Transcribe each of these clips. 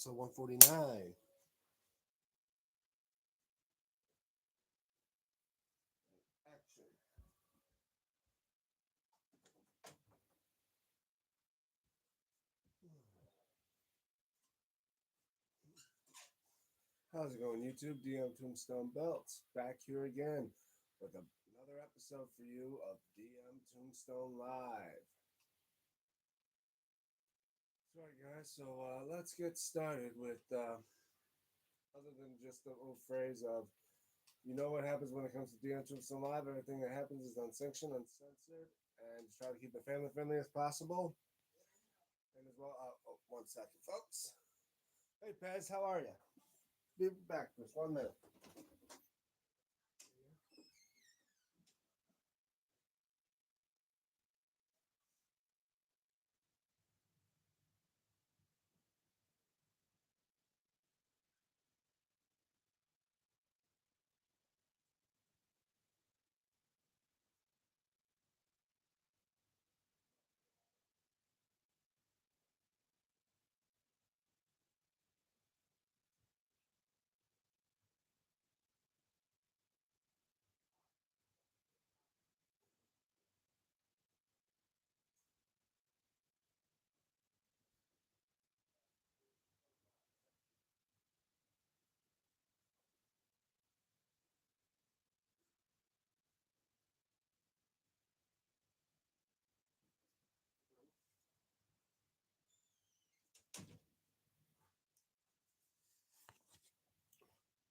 episode 149. Action. How's it going, YouTube? DMTombstone Belts back here again with another episode for you of DMTombstone Live. That's right, guys. So let's get started with other than just the old phrase of you know what happens when it comes to DMTombstone Live. Everything that happens is unsanctioned, uncensored, and just try to keep it family friendly as possible. And as well, one second, folks. Hey, Pez, how are you? Be back just 1 minute.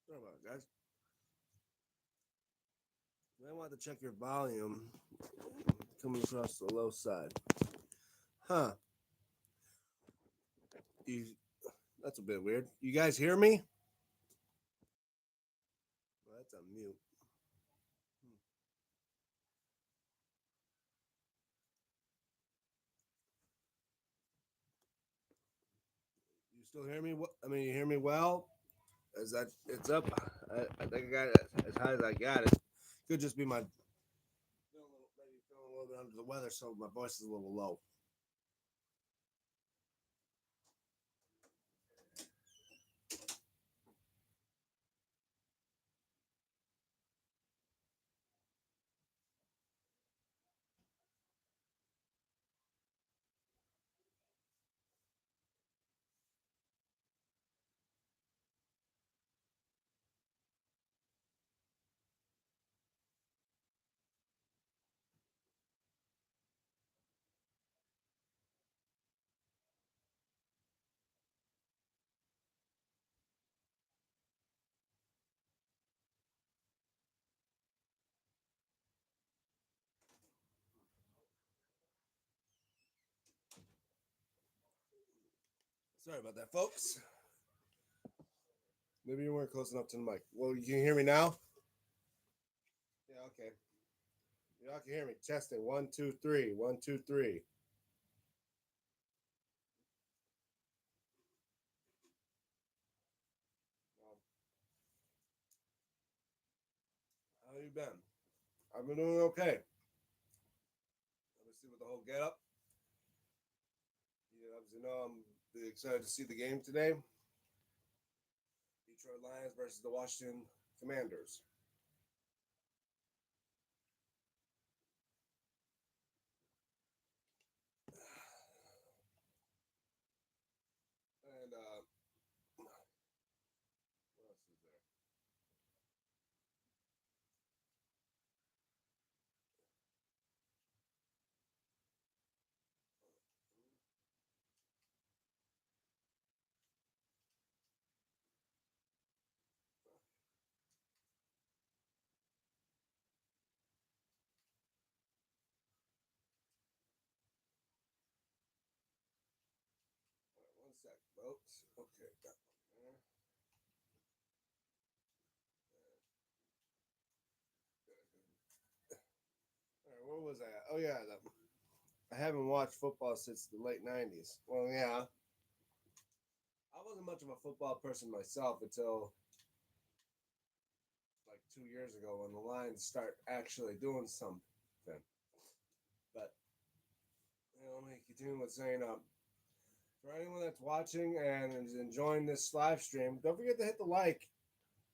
Sorry about it, guys. You might want to check your volume coming across the low side. Huh. You, that's a bit weird. You guys hear me? Well, that's a mute. Hmm. You still hear me? I mean, you hear me well? Is that it's up? I think I got it as high as I got it. Could just be my maybe feeling a little bit under the weather, so my voice is a little low. Sorry about that, folks. Maybe you weren't close enough to the mic. Well, you can hear me now. Yeah, okay. Y'all can hear me. Testing. 1, 2, 3. 1, 2, 3. How you been? I've been doing okay. Let's see with the whole get up. You know, I'm excited to see the game today. Detroit Lions versus the Washington Commanders. And what else is there? All right, 1 sec, folks. Okay, got one there. All right, where was I at? Oh yeah, I haven't watched football since the late '90s. Well, yeah, I wasn't much of a football person myself until like 2 years ago when the Lions start actually doing something. But let me continue with saying, For anyone that's watching and is enjoying this live stream, don't forget to hit the like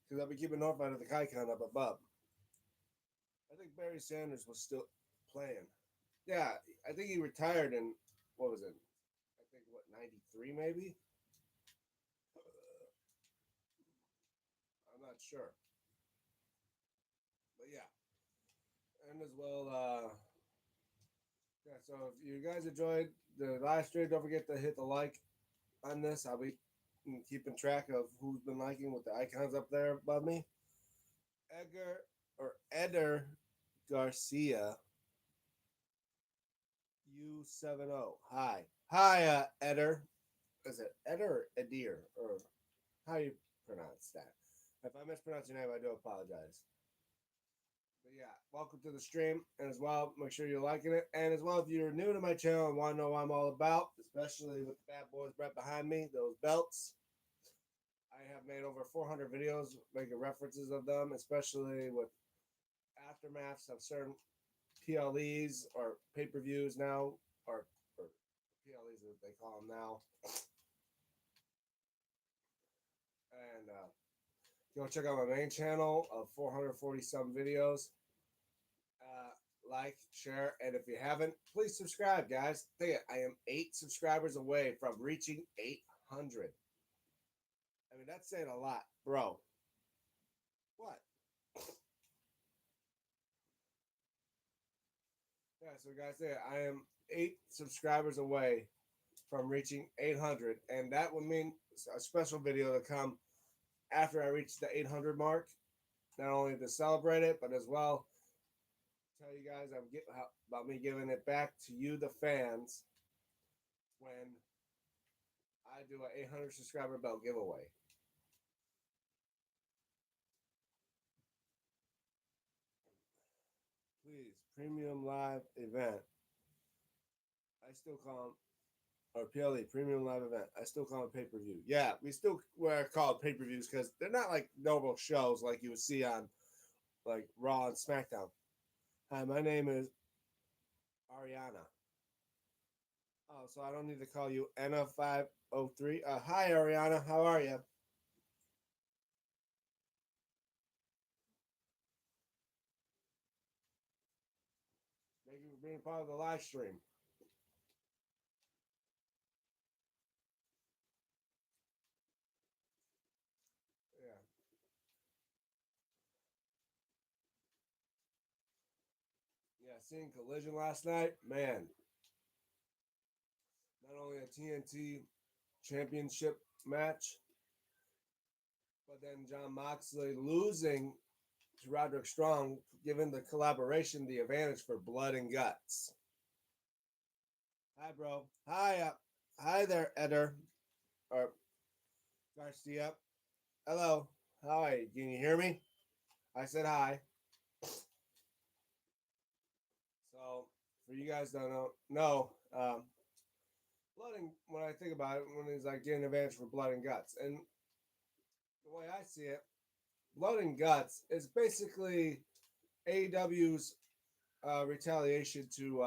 because I'll be keeping notified of the icon up above. I think Barry Sanders was still playing. Yeah, I think he retired in what was it? I think what 93 maybe. I'm not sure, but yeah, and as well. Yeah, so if you guys enjoyed the live stream, don't forget to hit the like on this. I'll be keeping track of who's been liking with the icons up there above me. Edgar or Eder Garcia U70. Hi. Hi, Eder. Is it Eder or Edir? Or how you pronounce that? If I mispronounce your name, I do apologize. But yeah, welcome to the stream. And as well, make sure you're liking it. And as well, if you're new to my channel and want to know what I'm all about, especially with the bad boys right behind me, those belts, I have made over 400 videos making references of them, especially with aftermaths of certain PLEs or pay per views now, or PLEs as they call them now. And go check out my main channel of 440 some videos. Like, share, and if you haven't, please subscribe, guys. Think it, I am 8 subscribers away from reaching 800. I mean, that's saying a lot, bro. What? Yeah, so guys, I am 8 subscribers away from reaching 800, and that would mean a special video to come after I reach the 800 mark. Not only to celebrate it, but as well tell you guys about me giving it back to you, the fans, when I do an 800 subscriber belt giveaway. Please, premium live event. I still call them, or PLE, premium live event. I still call them pay per view. Yeah, we still were called pay per views because they're not like normal shows like you would see on like Raw and SmackDown. Hi, my name is Ariana. Oh, so I don't need to call you Anna503. Hi, Ariana. How are you? Thank you for being part of the live stream. Yeah. Yeah, seeing Collision last night, man. Not only a TNT championship match, but then John Moxley losing to Roderick Strong, giving the collaboration the advantage for blood and guts. Hi, bro. Hi, hi there, Eder or Garcia. Hello. Hi. Can you hear me? I said hi. So, for you guys that don't know, blood and when I think about it, when he's like getting advantage for blood and guts, and the way I see it, blood and guts is basically AEW's retaliation to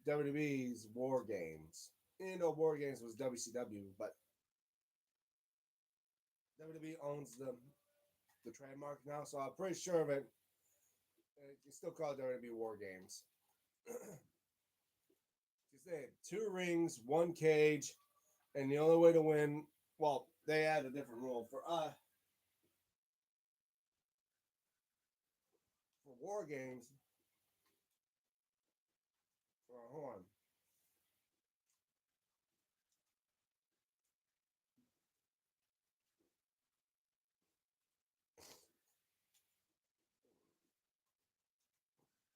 WWE's War Games. You know, War Games was WCW, but WWE owns the trademark now, so I'm pretty sure of it. You still call it WWE War Games. Because they had 2 rings, 1 cage, and the only way to win, well, they had a different rule for War Games. Hold on.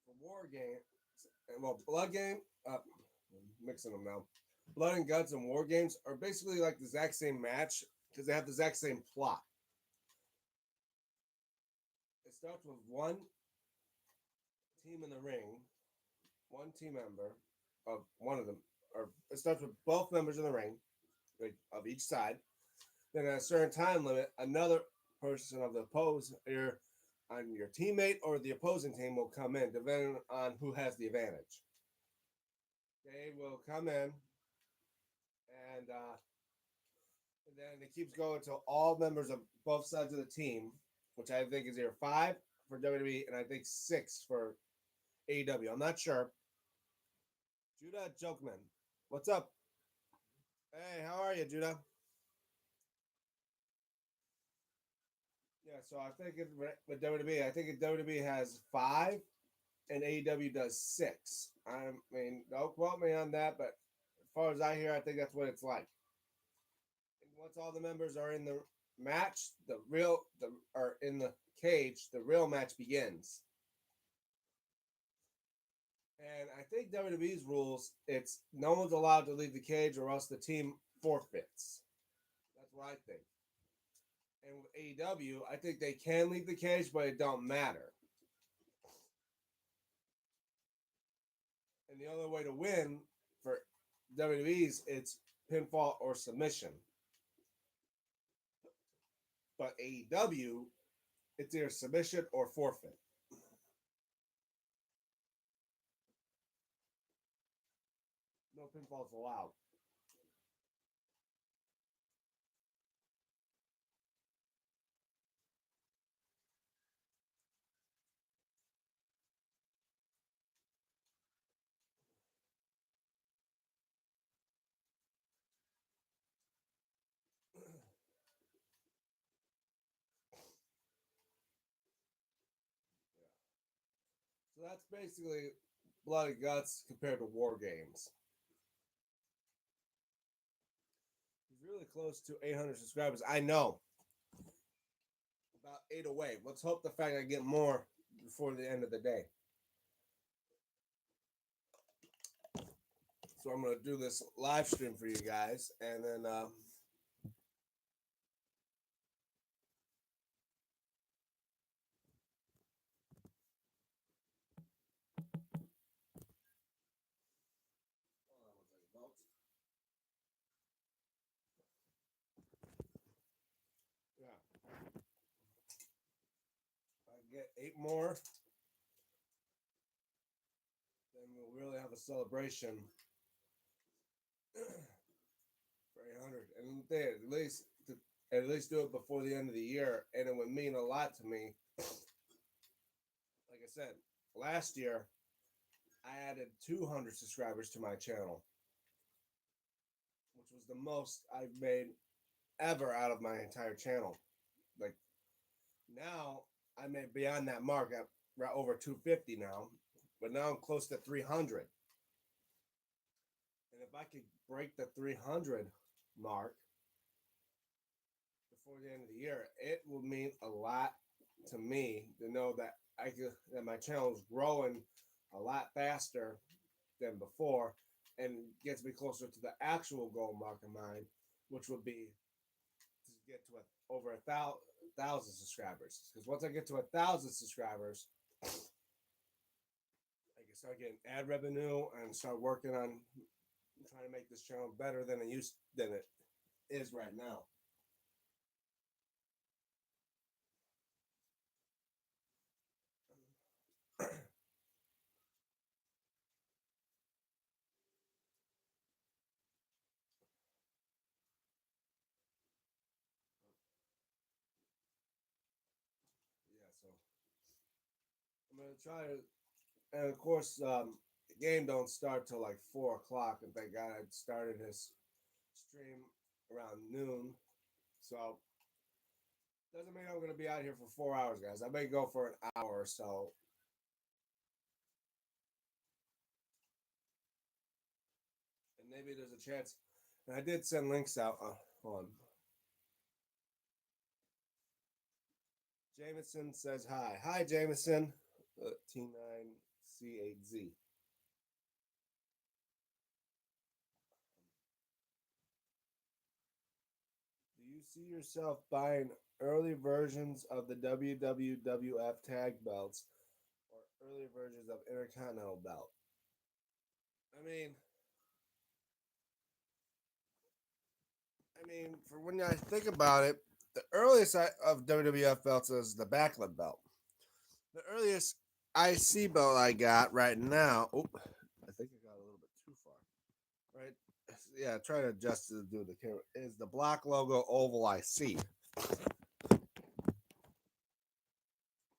For War Game, well, Blood Game, mixing them now. Blood and Guts and War Games are basically like the exact same match because they have the exact same plot. It starts with one team in the ring, one team member of one of them, or it starts with both members in the ring, like, of each side. Then at a certain time limit, another person of the on your teammate or the opposing team will come in, depending on who has the advantage. They will come in, and then it keeps going to all members of both sides of the team, which I think is either 5 for WWE and I think 6 for AEW. I'm not sure. Judah Jokeman, what's up? Hey, how are you, Judah? Yeah, so I think with WWE, I think WWE has 5 and AEW does 6. I mean, don't quote me on that, but as far as I hear, I think that's what it's like. And once all the members are in the match, or in the cage, the real match begins. And I think WWE's rules, it's no one's allowed to leave the cage or else the team forfeits. That's what I think. And with AEW, I think they can leave the cage, but it don't matter. And the only way to win for WWE's, it's pinfall or submission. But AEW, it's either submission or forfeit. No pinfalls allowed. So that's basically Blood and Guts compared to War Games. He's really close to 800 subscribers. I know. About 8 away. Let's hope the fact I get more before the end of the day. So I'm going to do this live stream for you guys. And then yeah, if I get 8 more, then we'll really have a celebration for 800. And they at least do it before the end of the year. And it would mean a lot to me. Like I said, last year, I added 200 subscribers to my channel, which was the most I've made ever out of my entire channel. Like now, I may be on that mark at over 250 now, but now I'm close to 300. And if I could break the 300 mark before the end of the year, it will mean a lot to me to know that that my channel is growing a lot faster than before, and gets me closer to the actual goal mark of mine, which would be to get to over 1,000 subscribers. Because once I get to 1,000 subscribers, I can start getting ad revenue and start working on trying to make this channel better than it is right now. Yeah, so I'm gonna try to, and of course, the game don't start till like 4 o'clock. And thank God I started his stream around noon, so doesn't mean I'm gonna be out here for 4 hours, guys. I may go for an hour or so. And maybe there's a chance. And I did send links out. Hold on. Jameson says hi. Hi, Jameson. T9C8Z. Do you see yourself buying early versions of the WWF tag belts or early versions of Intercontinental belt? For when I think about it, the earliest of WWF belts is the Backlund belt. The earliest IC belt I got right now. Oh, I think I got a little bit too far. Right, Yeah, try to adjust to do the camera. Is the black logo oval I see?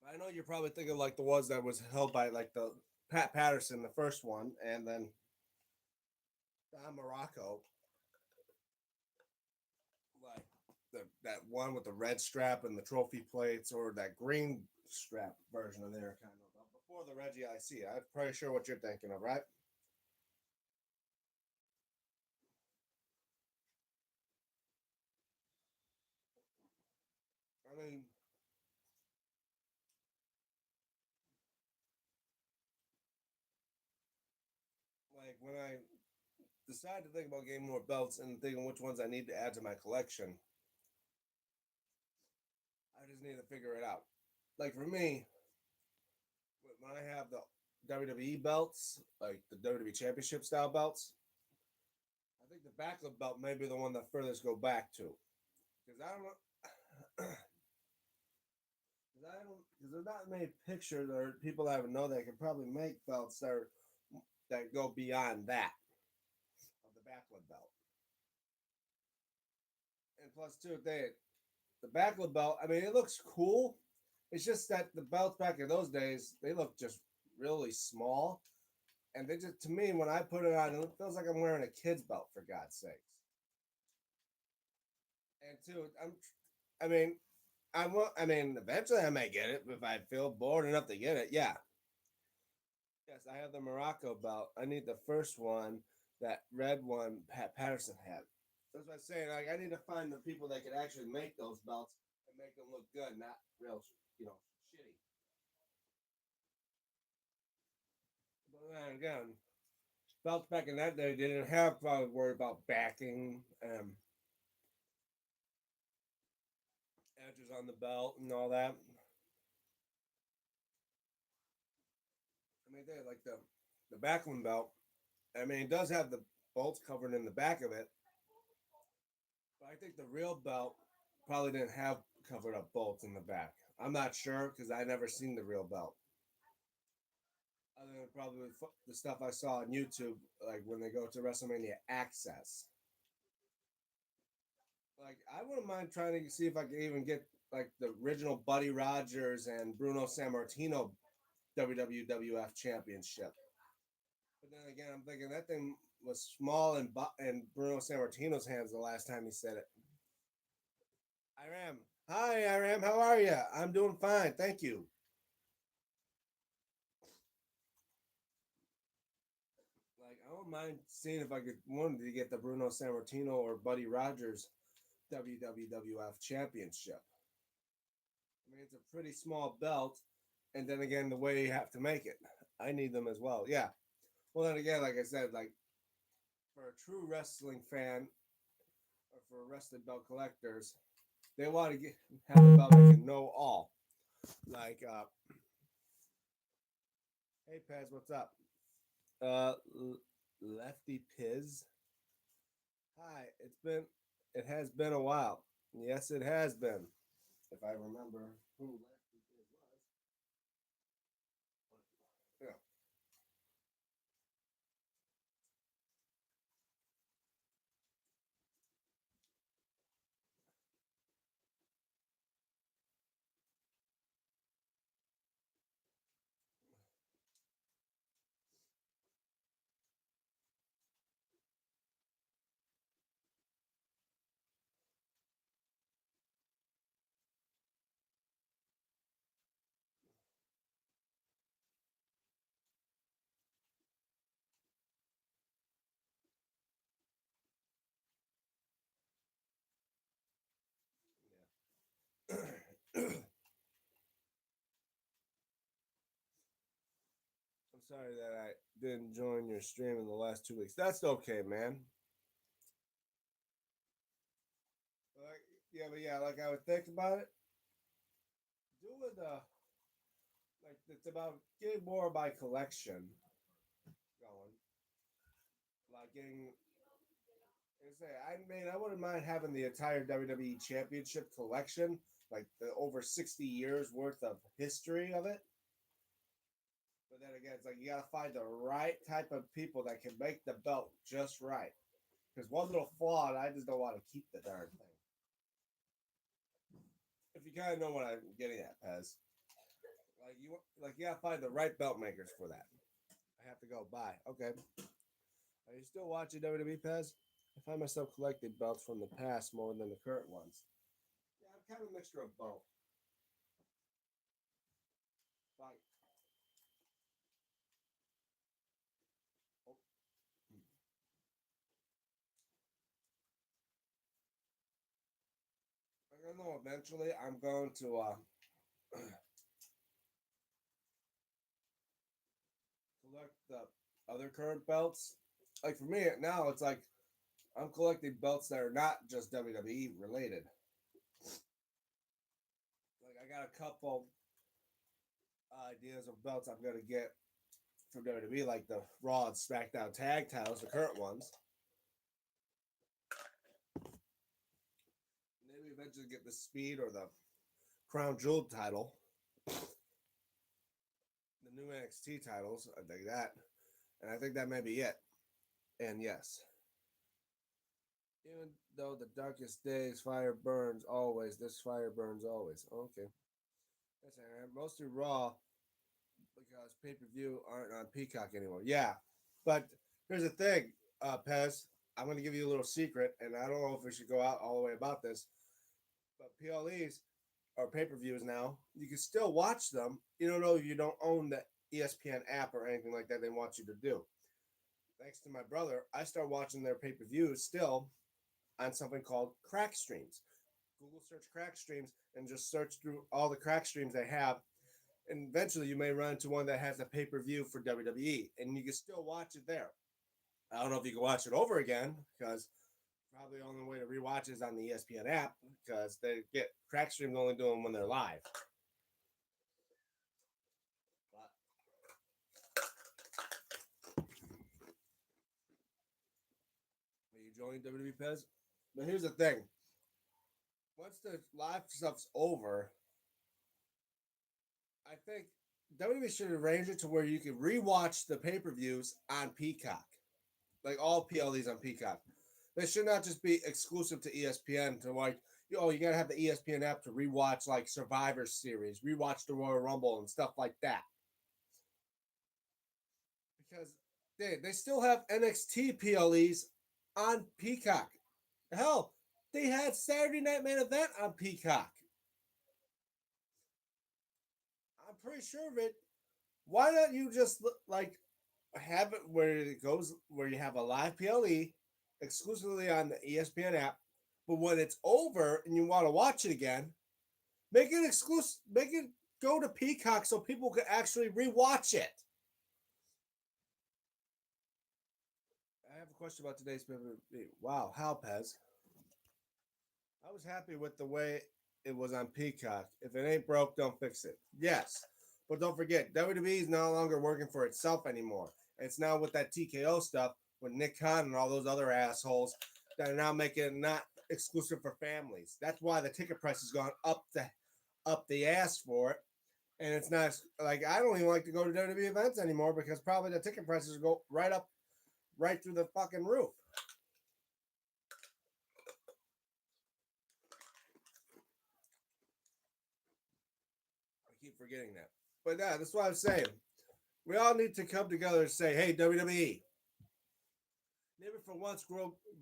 I know you're probably thinking like the ones that was held by like the Pat Patterson, the first one, and then Don Morocco, like that one with the red strap and the trophy plates, or that green strap version of there, kind of before the Reggie IC. I'm pretty sure what you're thinking of, right? I mean, like when I decide to think about getting more belts and thinking which ones I need to add to my collection, I just need to figure it out. Like for me, when I have the WWE belts, like the WWE Championship style belts, I think the backlip belt may be the one that furthest go back to. Because I don't know. Because there's not many pictures or people that I know that can probably make belts that go beyond that of the backlip belt. And plus, too, the backlip belt. I mean, it looks cool. It's just that the belts back in those days they look just really small, and they just to me when I put it on, it feels like I'm wearing a kid's belt for God's sakes. And two, I mean, I mean, eventually I may get it if I feel bored enough to get it. Yeah, yes, I have the Morocco belt. I need the first one, that red one Pat Patterson had. That's what I'm saying. Like, I need to find the people that can actually make those belts and make them look good, not real, you know, shitty. But then again, belts back in that day didn't have probably worry about backing, edges on the belt and all that. I mean, they like the Backlund belt. I mean, it does have the bolts covered in the back of it, but I think the real belt probably didn't have covered up bolts in the back. I'm not sure because I never seen the real belt. Other than probably the stuff I saw on YouTube, like when they go to WrestleMania Access. Like, I wouldn't mind trying to see if I could even get like the original Buddy Rogers and Bruno Sammartino WWF Championship. But then again, I'm thinking that thing was small in Bruno Sammartino's hands the last time he said it. Iram. Hi, Iram. How are you? I'm doing fine. Thank you. Like, I don't mind seeing if I could wanted to get the Bruno Sammartino or Buddy Rogers WWF Championship. I mean, it's a pretty small belt, and then again, the way you have to make it, I need them as well. Yeah. Well, then again, like I said, like for a true wrestling fan or for wrestling belt collectors, they want to have a belt that can know all. Like, hey Pez, what's up? Lefty Piz. Hi, it has been a while. Yes, it has been. If I remember who Lefty Piz was. Yeah. I'm sorry that I didn't join your stream in the last 2 weeks. That's okay, man. Like, yeah, but yeah, like I would think about it. Doing like it's about getting more of my collection going. Like getting, I mean, I wouldn't mind having the entire WWE Championship collection, like the over 60 years worth of history of it. But then again, it's like you gotta find the right type of people that can make the belt just right. There's one little flaw, and I just don't want to keep the darn thing. If you kind of know what I'm getting at, Pez, you gotta find the right belt makers for that. I have to go buy. Okay. Are you still watching WWE, Pez? I find myself collecting belts from the past more than the current ones. Yeah, I'm kind of a mixture of both. Like, oh, I don't know. Eventually, I'm going to collect the other current belts. Like for me now, it's like I'm collecting belts that are not just WWE related. Like I got a couple ideas of belts I'm gonna get from WWE, like the Raw and SmackDown tag titles, the current ones. Maybe eventually get the Speed or the Crown Jewel title, the new NXT titles. I think that, and I think that may be it. And yes, even though the darkest days, fire burns always. This fire burns always. Okay, that's right. Mostly Raw because pay per view aren't on Peacock anymore. Yeah, but here's the thing, Pez. I'm going to give you a little secret, and I don't know if we should go out all the way about this, but PLEs or pay per views now, you can still watch them. You don't know if you don't own the ESPN app or anything like that they want you to do. Thanks to my brother, I start watching their pay per views still on something called Crack Streams. Google search Crack Streams and just search through all the Crack Streams they have. And eventually you may run into one that has a pay per view for WWE, and you can still watch it there. I don't know if you can watch it over again because probably the only way to rewatch is on the ESPN app because they get Crack Streams only doing them when they're live. But are you joining WWE, Pez? But here's the thing. Once the live stuff's over, I think WWE should arrange it to where you can rewatch the pay-per-views on Peacock. Like all PLEs on Peacock. They should not just be exclusive to ESPN to like, you gotta have the ESPN app to rewatch like Survivor Series, rewatch the Royal Rumble and stuff like that. Because they still have NXT PLEs on Peacock. Hell, they had Saturday Night Main Event on Peacock. I'm pretty sure of it. Why don't you just like have it where it goes where you have a live PLE exclusively on the ESPN app, but when it's over and you want to watch it again, make it exclusive. Make it go to Peacock so people can actually rewatch it. I have a question about today's PLE. Wow, how Pez? I was happy with the way it was on Peacock. If it ain't broke, don't fix it. Yes. But don't forget, WWE is no longer working for itself anymore. It's now with that TKO stuff with Nick Khan and all those other assholes that are now making it not exclusive for families. That's why the ticket price has gone up the ass for it. And it's not like I don't even like to go to WWE events anymore because probably the ticket prices go right through the fucking roof. I keep forgetting that. But yeah, that's what I'm saying. We all need to come together and say, hey, WWE, maybe for once,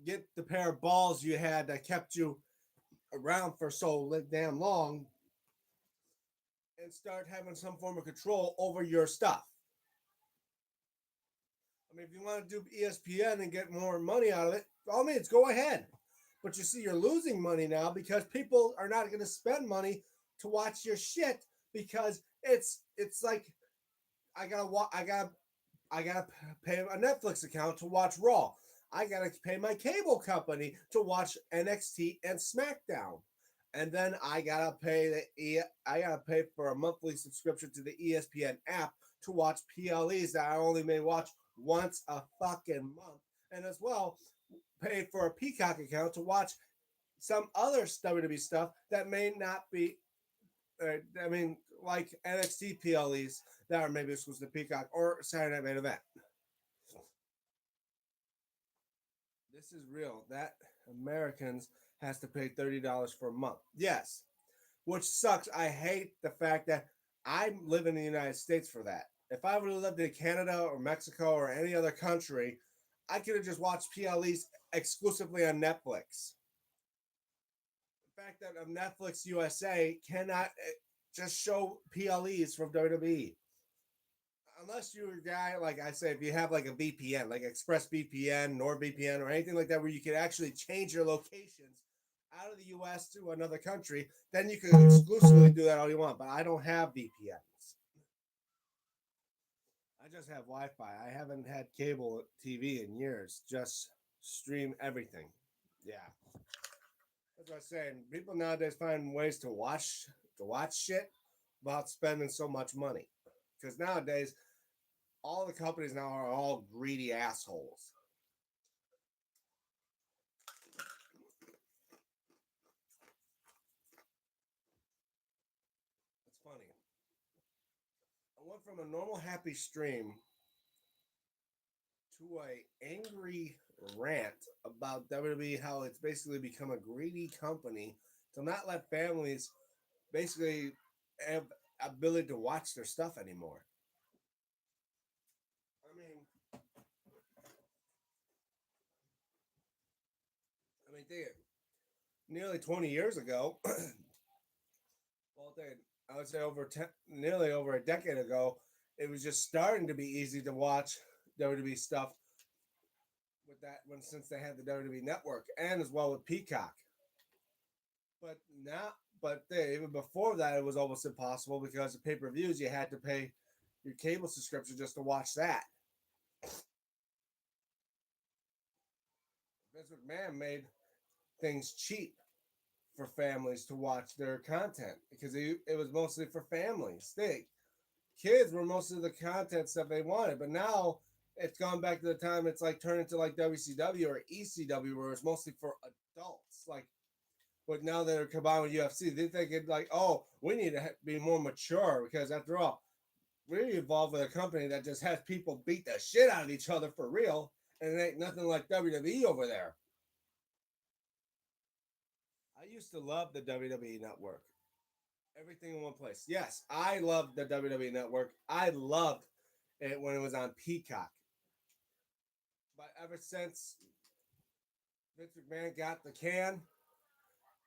get the pair of balls you had that kept you around for so damn long and start having some form of control over your stuff. I mean, if you want to do ESPN and get more money out of it, by all means, go ahead. But you see, you're losing money now because people are not going to spend money to watch your shit because it's like I gotta pay a Netflix account to watch Raw. I gotta pay my cable company to watch NXT and SmackDown, and then I gotta pay for a monthly subscription to the ESPN app to watch PLEs that I only may watch once a fucking month, and as well pay for a Peacock account to watch some other WWE stuff that may not be I mean, like NXT PLEs that are maybe exclusive to Peacock or Saturday Night Main Event. This is real. That Americans has to pay $30 for a month. Yes, which sucks. I hate the fact that I live in the United States for that. If I would have lived in Canada or Mexico or any other country, I could have just watched PLEs exclusively on Netflix. The fact that Netflix USA cannot just show PLEs from WWE. Unless you're a guy, like I say, if you have like a VPN, like Express VPN, NordVPN, or anything like that, where you can actually change your locations out of the US to another country, then you can exclusively do that all you want. But I don't have VPNs. I just have Wi Fi. I haven't had cable TV in years, just stream everything. Yeah. That's what I'm saying. People nowadays find ways to watch shit without spending so much money. Because nowadays, all the companies now are all greedy assholes. It's funny. I went from a normal happy stream to a angry rant about WWE, how it's basically become a greedy company to not let families basically have ability to watch their stuff anymore. I mean, think nearly 20 years ago, well, I would say nearly over a decade ago, it was just starting to be easy to watch WWE stuff with that when since they had the WWE Network and as well with Peacock. But now, even before that, it was almost impossible because of pay-per-views. You had to pay your cable subscription just to watch that. Vince McMahon made things cheap for families to watch their content because it was mostly for families. Kids were most of the content stuff they wanted, but now it's gone back to the time it's like turned into like WCW or ECW where it's mostly for adults. Like, but now they're combined with UFC, they think it like, oh, we need to be more mature because after all, we're involved with a company that just has people beat the shit out of each other for real, and it ain't nothing like WWE over there. I used to love the WWE network. Everything in one place. Yes, I loved the WWE network. I loved it when it was on Peacock. But ever since Vince McMahon got the can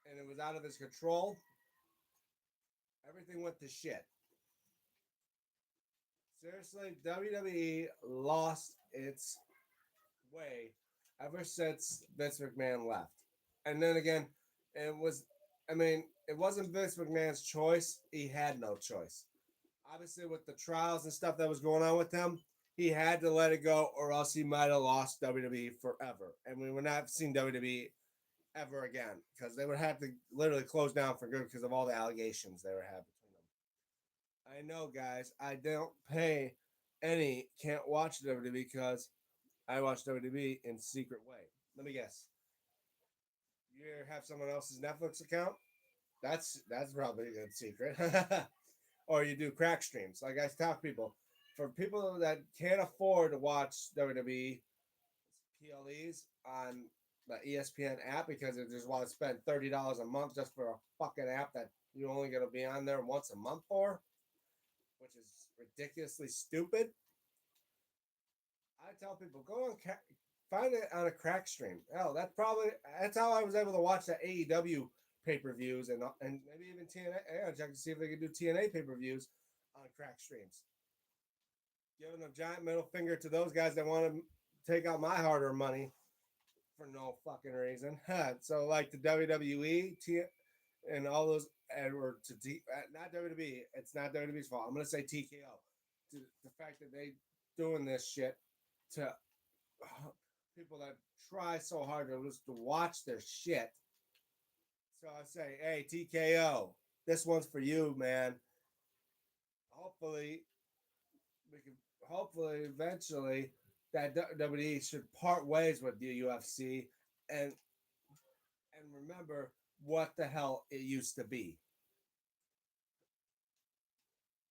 and it was out of his control, everything went to shit. Seriously, WWE lost its way ever since Vince McMahon left. And then again, it was, it wasn't Vince McMahon's choice. He had no choice. Obviously, with the trials and stuff that was going on with him, he had to let it go, or else he might have lost WWE forever. And we would not seen WWE ever again because they would have to literally close down for good because of all the allegations they were having between them. I know, guys. I don't pay can't watch WWE because I watch WWE in secret way. Let me guess. You have someone else's Netflix account? That's probably a good secret. Or you do crack streams. Like I tell people, for people that can't afford to watch WWE PLEs on the ESPN app because they just want to spend $30 a month just for a fucking app that you're only going to be on there once a month for, which is ridiculously stupid. I tell people find it on a crack stream. Hell, that's how I was able to watch the AEW pay per views and maybe even TNA. I check to see if they could do TNA pay per views on crack streams. Giving a giant middle finger to those guys that want to take out my hard earned money for no fucking reason. So like the WWE and all those or not WWE. It's not WWE's fault. I'm gonna say TKO. The fact that they doing this shit to people that try so hard to watch their shit. So I say, hey TKO, this one's for you, man. Hopefully, we can. Hopefully, eventually, that WWE should part ways with the UFC and remember what the hell it used to be.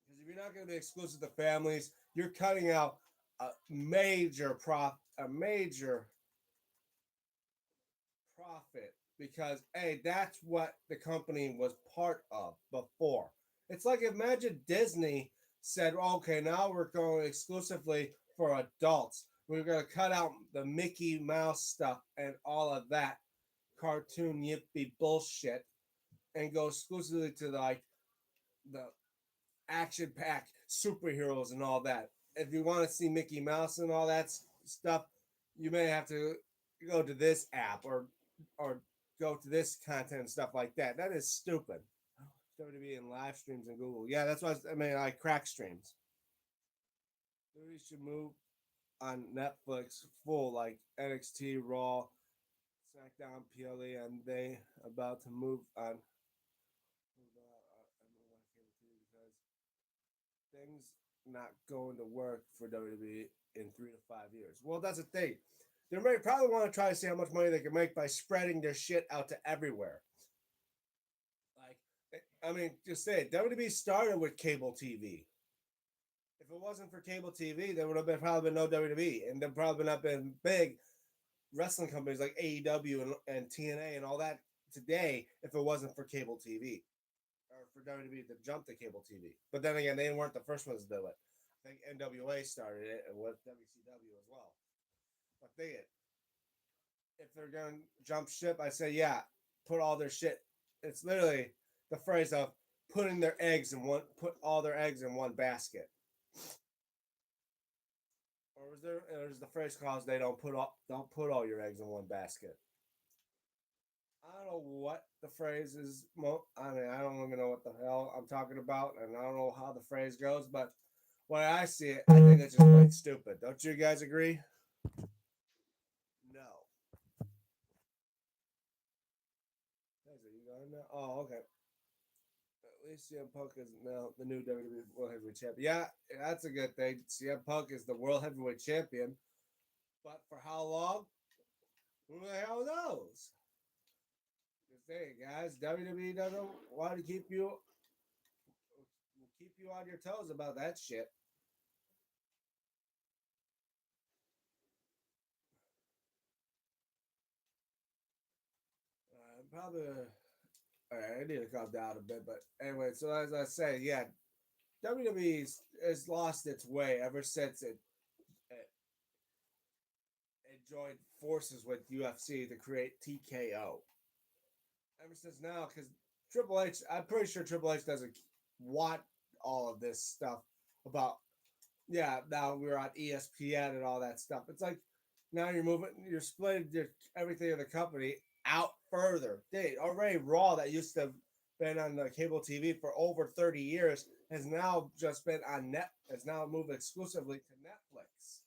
Because if you're not going to be exclusive to families, you're cutting out a major profit because hey, that's what the company was part of before. It's like imagine Disney said, okay, now we're going exclusively for adults. We're gonna cut out the Mickey Mouse stuff and all of that cartoon yippee bullshit and go exclusively to the action packed superheroes and all that. If you want to see Mickey Mouse and all that stuff, you may have to go to this app or go to this content and stuff like that. That is stupid. WWE and live streams and Google. Yeah, that's what I mean. Like crack streams. We should move on Netflix full like NXT, Raw, SmackDown, PLE, and they about to move on. Because things not going to work for WWE in 3 to 5 years. Well, that's the thing. They may probably want to try to see how much money they can make by spreading their shit out to everywhere. Like, I mean, just say it. WWE started with cable TV. If it wasn't for cable TV, there would have been probably been no WWE, and there probably not been big wrestling companies like AEW and TNA and all that today if it wasn't for cable TV or for WWE to jump to cable TV. But then again, they weren't the first ones to do it. I think NWA started it and with WCW as well. But if they're going to jump ship, I say, yeah, put all their shit. It's literally the phrase of put all their eggs in one basket. Or is the phrase called they don't put all your eggs in one basket. I don't know what the phrase is. I mean, I don't even know what the hell I'm talking about, and I don't know how the phrase goes. But when I see it, I think it's just plain stupid. Don't you guys agree? No. You going now? Oh, okay. At least CM Punk is now the new WWE World Heavyweight Champion. Yeah, that's a good thing. CM Punk is the World Heavyweight Champion, but for how long? Who the hell knows? Just saying, guys, WWE doesn't want to keep you on your toes about that shit. Probably. All right, I need to calm down a bit, but anyway. So as I say, yeah, WWE has lost its way ever since it joined forces with UFC to create TKO. Ever since now, because Triple H, I'm pretty sure Triple H doesn't want all of this stuff about. Yeah, now we're on ESPN and all that stuff. It's like now you're splitting everything in the company out further. They already Raw that used to have been on the cable TV for over 30 years has now just been on net. Has now moved exclusively to Netflix.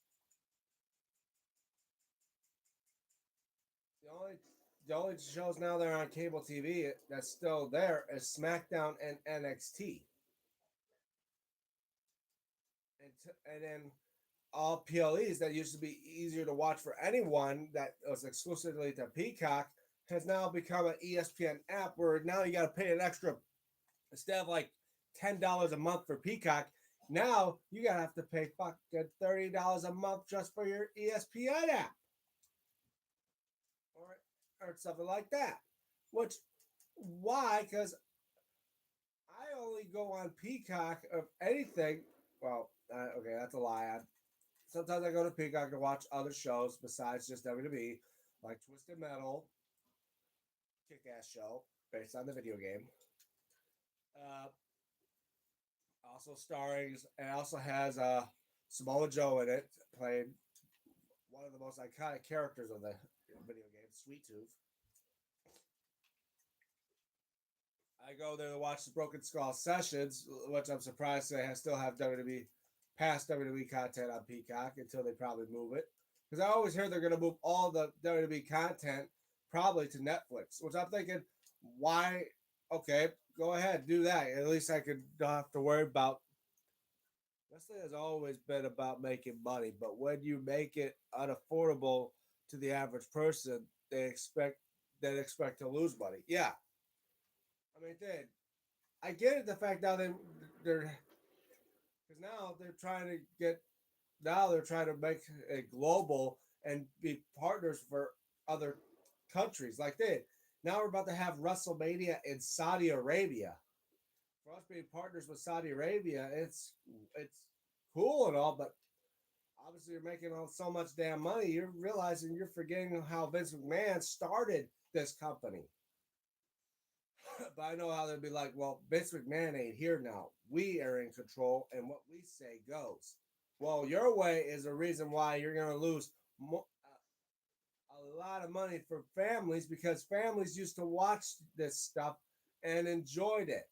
The only the only shows now that are on cable TV that's still there is SmackDown and NXT, and then all PLEs that used to be easier to watch for anyone that was exclusively to Peacock has now become an ESPN app where now you got to pay an extra instead of like $10 a month for Peacock. Now you gotta have to pay fucking $30 a month just for your ESPN app, or something like that. Which why? Because I only go on Peacock of anything. Well, okay, that's a lie. Sometimes I go to Peacock to watch other shows besides just WWE, like Twisted Metal, Kick Ass Show, based on the video game. Uh, Also starring, and also has Samoa Joe in it, playing one of the most iconic characters of the video game, Sweet Tooth. I go there to watch the Broken Skull sessions, which I'm surprised they still have WWE past WWE content on Peacock until they probably move it. Because I always hear they're going to move all the WWE content probably to Netflix, which I'm thinking, why? Okay, go ahead, do that. At least I could don't have to worry about. Wrestling has always been about making money, but when you make it unaffordable to the average person, they expect to lose money. Yeah, I mean, I get it. The fact now they're because now they're trying to make a global and be partners for other countries. Like they now we're about to have WrestleMania in Saudi Arabia. For us being partners with Saudi Arabia, it's cool and all, but obviously you're making so much damn money. You're realizing you're forgetting how Vince McMahon started this company. But I know how they'd be like, well, Vince McMahon ain't here now. We are in control, and what we say goes. Well, your way is a reason why you're going to lose a lot of money for families because families used to watch this stuff and enjoyed it.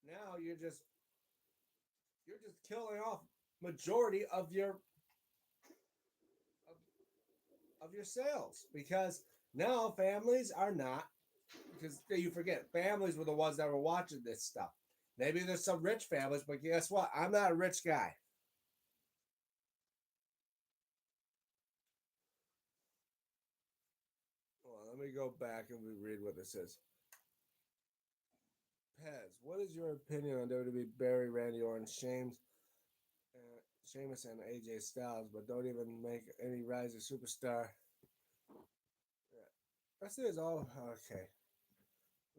Now you're just killing off majority of your sales because now families are not because you forget families were the ones that were watching this stuff. Maybe there's some rich families, but guess what? I'm not a rich guy. Well, let me go back and read what this is. Pez, what is your opinion on WWE Barry, Randy Orton, Sheamus, and AJ Styles, but don't even make any rising superstar? Yeah. That's it. All okay.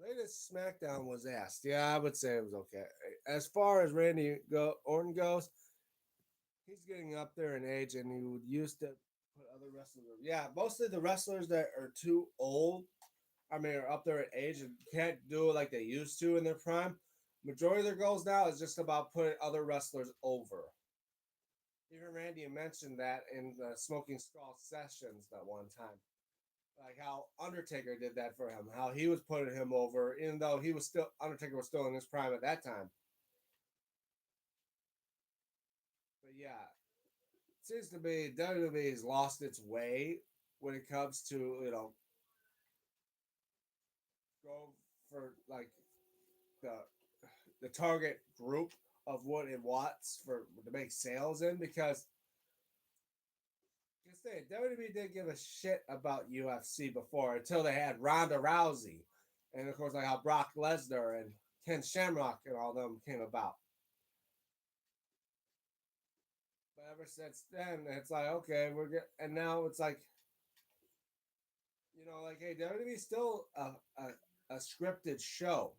Latest SmackDown was asked. Yeah, I would say it was okay. As far as Orton goes, he's getting up there in age, and he would used to put other wrestlers. Yeah, mostly the wrestlers that are too old. I mean, are up there in age and can't do it like they used to in their prime. Majority of their goals now is just about putting other wrestlers over. Even Randy mentioned that in the Smoking Skull sessions that one time, like how Undertaker did that for him, how he was putting him over, even though he was still Undertaker was still in his prime at that time. But yeah, it seems to be WWE has lost its way when it comes to go for like the the target group of what it wants for to make sales in because just say WWE didn't give a shit about UFC before until they had Ronda Rousey, and of course like how Brock Lesnar and Ken Shamrock and all them came about. But ever since then, it's like okay, and now it's like like hey, WWE is still a scripted show.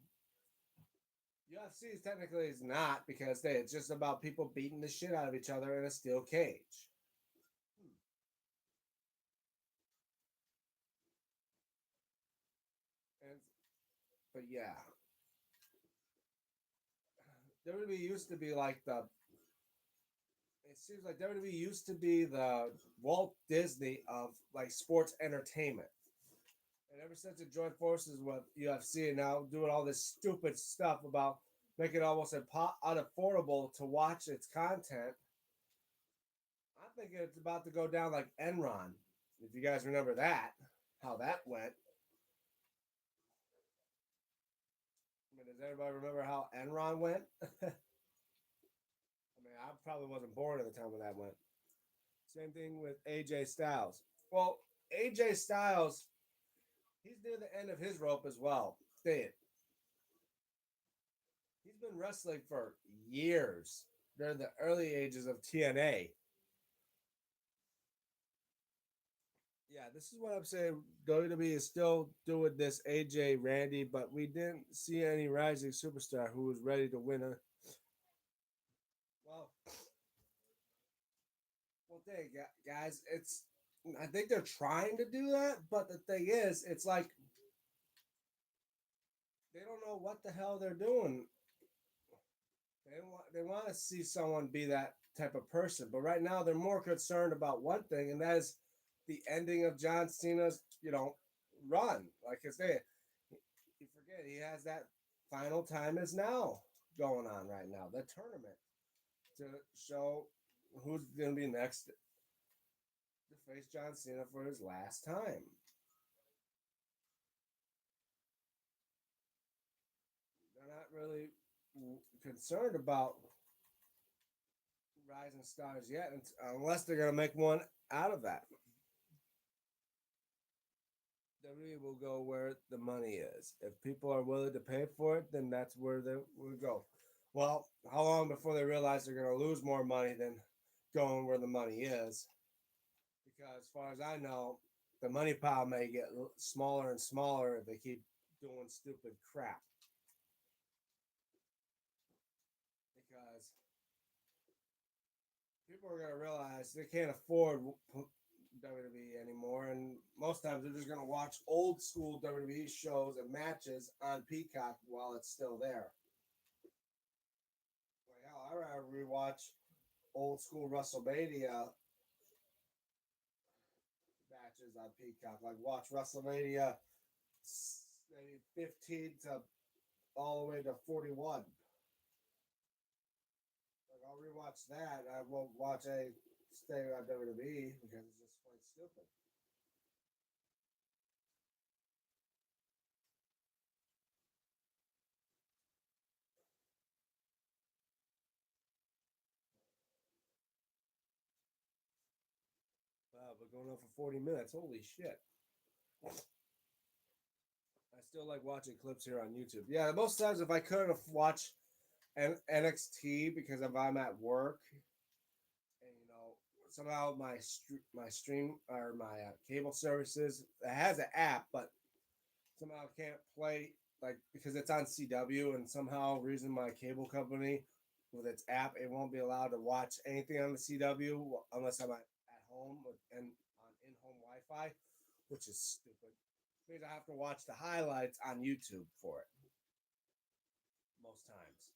UFC is technically is not because it's just about people beating the shit out of each other in a steel cage. Hmm. And but yeah, WWE used to be like the. It seems like WWE used to be the Walt Disney of like sports entertainment, and ever since it joined forces with UFC and now doing all this stupid stuff about making it almost unaffordable to watch its content, I'm thinking it's about to go down like Enron. If you guys remember that, how that went. I mean, does everybody remember how Enron went? I mean, I probably wasn't born at the time when that went. Same thing with AJ Styles. Well, AJ Styles, he's near the end of his rope as well. He's been wrestling for years during the early ages of TNA. Yeah, this is what I'm saying. WWE is still doing this AJ Randy, but we didn't see any rising superstar who was ready to win a. Well, dang, guys, it's. I think they're trying to do that, but the thing is, it's like they don't know what the hell they're doing. They want to see someone be that type of person, but right now they're more concerned about one thing, and that is the ending of John Cena's run. Like I say, you forget he has that final time is now going on right now, the tournament to show who's going to be next to face John Cena for his last time. They're not really concerned about rising stars yet, unless they're going to make one out of that. WWE will go where the money is. If people are willing to pay for it, then that's where they will go. Well, how long before they realize they're going to lose more money than going where the money is? Because as far as I know, the money pile may get smaller and smaller if they keep doing stupid crap. Because people are going to realize they can't afford WWE anymore, and most times they're just going to watch old school WWE shows and matches on Peacock while it's still there. Like, hell, I rather rewatch old school WrestleMania matches on Peacock. Like, watch WrestleMania maybe 15 to all the way to 41. Like, I'll rewatch that. I won't watch a stay on WWE because it's just plain stupid. Wow, but going on for 40 minutes. Holy shit. I still like watching clips here on YouTube. Yeah, most times if I could watch NXT because if I'm at work and somehow my stream or my cable services it has an app, but somehow can't play like because it's on CW and somehow reason my cable company with its app it won't be allowed to watch anything on the CW unless I'm at home and on in-home Wi-Fi, which is stupid. It means I have to watch the highlights on YouTube for it most times.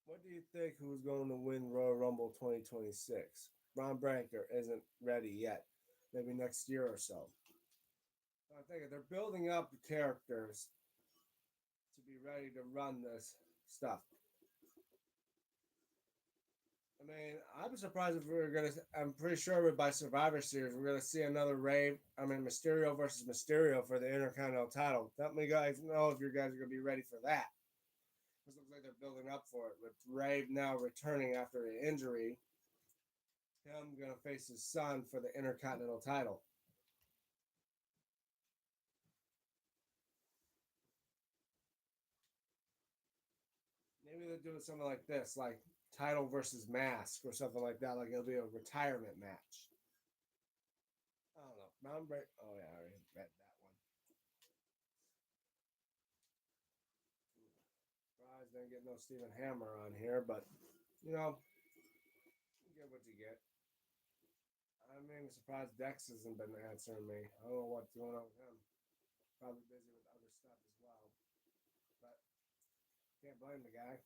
What do you think who's going to win Royal Rumble 2026? Ron Branker isn't ready yet. Maybe next year or so. I think they're building up the characters to be ready to run this stuff. I mean, I'm surprised if we're gonna. I'm pretty sure by Survivor Series we're gonna see another Rave. I mean, Mysterio versus Mysterio for the Intercontinental title. Let me guys know if you guys are gonna be ready for that. This looks like they're building up for it with Rave now returning after an injury. Him gonna face his son for the Intercontinental title. Maybe they're doing something like this, like title versus mask or something like that. Like it'll be a retirement match. I don't know. Mountain Break. Oh yeah, I already read that one. Surprised didn't get no Stephen Hammer on here, but you get what you get. I'm even surprised Dex hasn't been answering me. I don't know what's going on with him. Probably busy with other stuff as well. But can't blame the guy.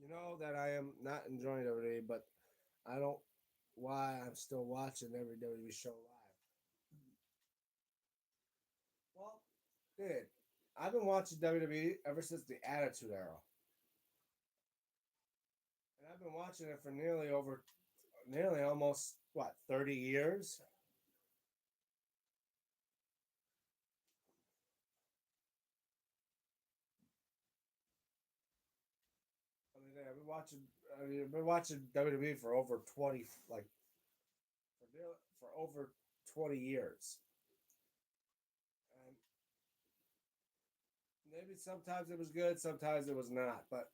You know that I am not enjoying WWE, but I don't why I'm still watching every WWE show live. Well, dude, I've been watching WWE ever since the Attitude Era, and I've been watching it for nearly almost what 30 years. I mean, I've been watching. I mean, I've been watching WWE for over 20, like for over 20 years, and maybe sometimes it was good, sometimes it was not. But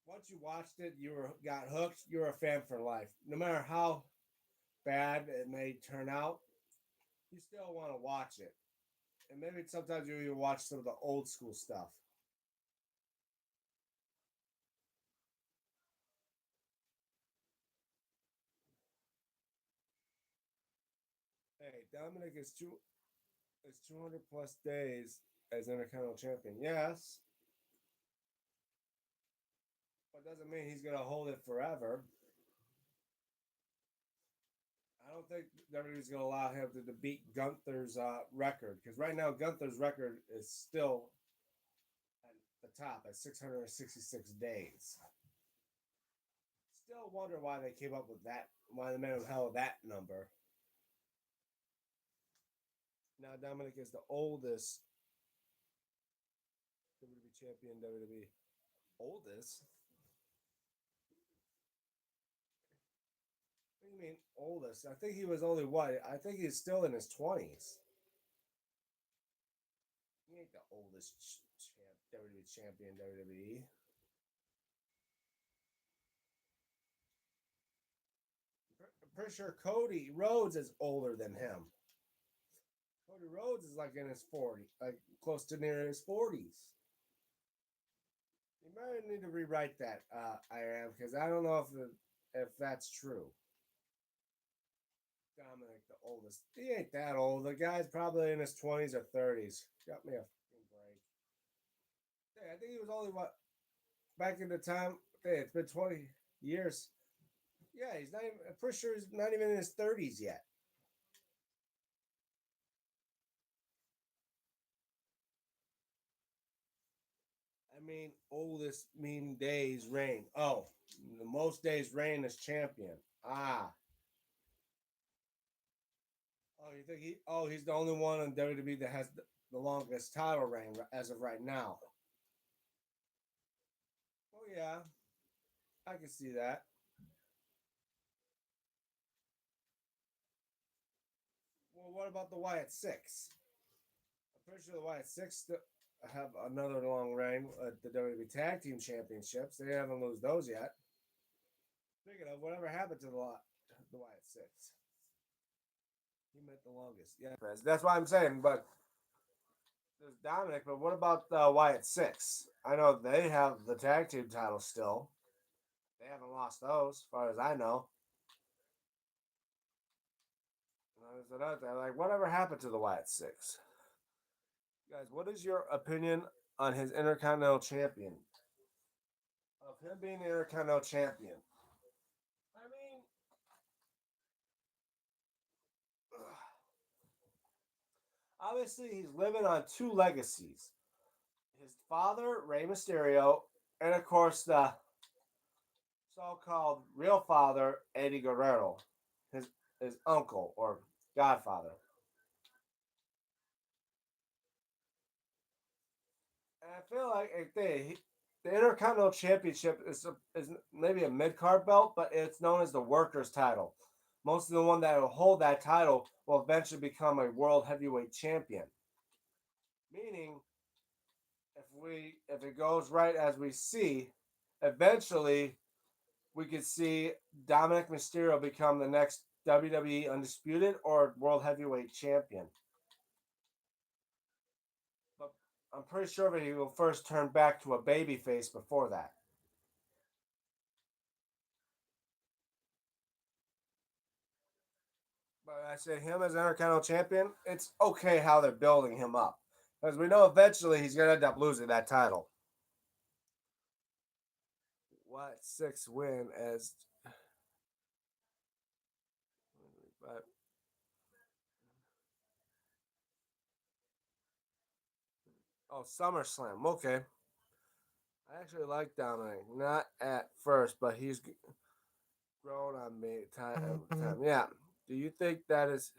once you watched it, you were got hooked. You're a fan for life, no matter how bad it may turn out. You still want to watch it, and maybe sometimes you even watch some of the old school stuff. Hey, Dominic is 200 plus days as Intercontinental Champion. Yes, but doesn't mean he's gonna hold it forever. I don't think WWE's going to allow him to beat Gunther's record because right now Gunther's record is still at the top at 666 days. Still wonder why they came up with that. Why they made him held that number. Now Dominic is the oldest WWE champion. WWE oldest. What do you mean oldest? I think he was only what? I think he's still in his 20s. He ain't the oldest WWE champion WWE. I'm pretty sure Cody Rhodes is older than him. Cody Rhodes is like in his 40s, like close to near his 40s. You might need to rewrite that, I am, because I don't know if that's true. Dominic, the oldest. He ain't that old. The guy's probably in his 20s or 30s. Got me a fucking break. Hey, I think he was only what back in the time. Hey, it's been 20 years. Yeah, he's not even. I'm pretty sure he's not even in his 30s yet. I mean, oldest mean days reign. Oh, the most days reign as champion. Ah. Oh, you think he? Oh, he's the only one in WWE that has the longest title reign as of right now. Oh yeah, I can see that. Well, what about the Wyatt Six? I'm pretty sure the Wyatt Six have another long reign at the WWE Tag Team Championships. They haven't lost those yet. Speaking of, whatever happened to the Wyatt Six? He meant the longest. Yeah, that's why I'm saying. But there's Dominic. But what about the Wyatt Six? I know they have the tag team title still. They haven't lost those, as far as I know. Like, whatever happened to the Wyatt Six? Guys, what is your opinion on his Intercontinental Champion? Of him being the Intercontinental Champion? I mean, obviously, he's living on two legacies: his father, Rey Mysterio, and of course, the so-called real father, Eddie Guerrero, his his uncle or godfather. And I feel like the Intercontinental Championship is maybe a mid card belt, but it's known as the Workers' title. Most of the one that will hold that title will eventually become a World Heavyweight Champion. Meaning, if it goes right as we see, eventually we could see Dominic Mysterio become the next WWE Undisputed or World Heavyweight Champion. But I'm pretty sure that he will first turn back to a babyface before that. But I say him as Intercontinental Champion, it's okay how they're building him up. Because we know eventually he's going to end up losing that title. What six win as. But, oh, SummerSlam. Okay. I actually like Dominic. Not at first, but he's grown on me time over time. Yeah. Do you think that is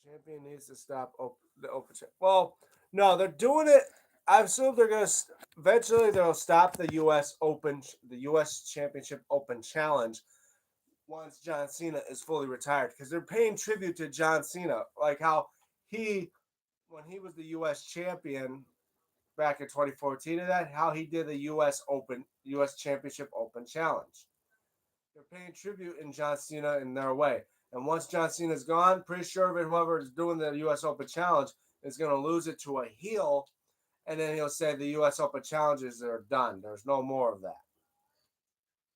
champion needs to stop the open? Well, no, they're doing it. I assume they're gonna eventually they'll stop the U.S. Open, the U.S. Championship Open Challenge once John Cena is fully retired because they're paying tribute to John Cena, like how he when he was the U.S. champion back in 2014 and that how he did the U.S. Championship Open Challenge. They're paying tribute in John Cena in their way. And once John Cena's gone, pretty sure that whoever is doing the U.S. Open Challenge is going to lose it to a heel, and then he'll say the U.S. Open Challenges are done. There's no more of that.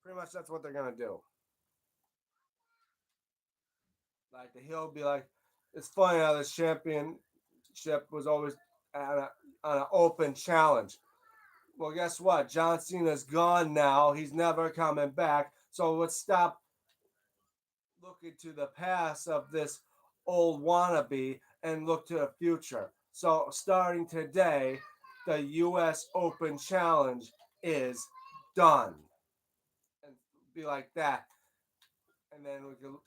Pretty much that's what they're going to do. Like the heel will be like, it's funny how the championship was always on an open challenge. Well, guess what? John Cena's gone now. He's never coming back. So let's stop looking to the past of this old wannabe and look to the future. So starting today, the U.S. Open Challenge is done, and be like that, and then we can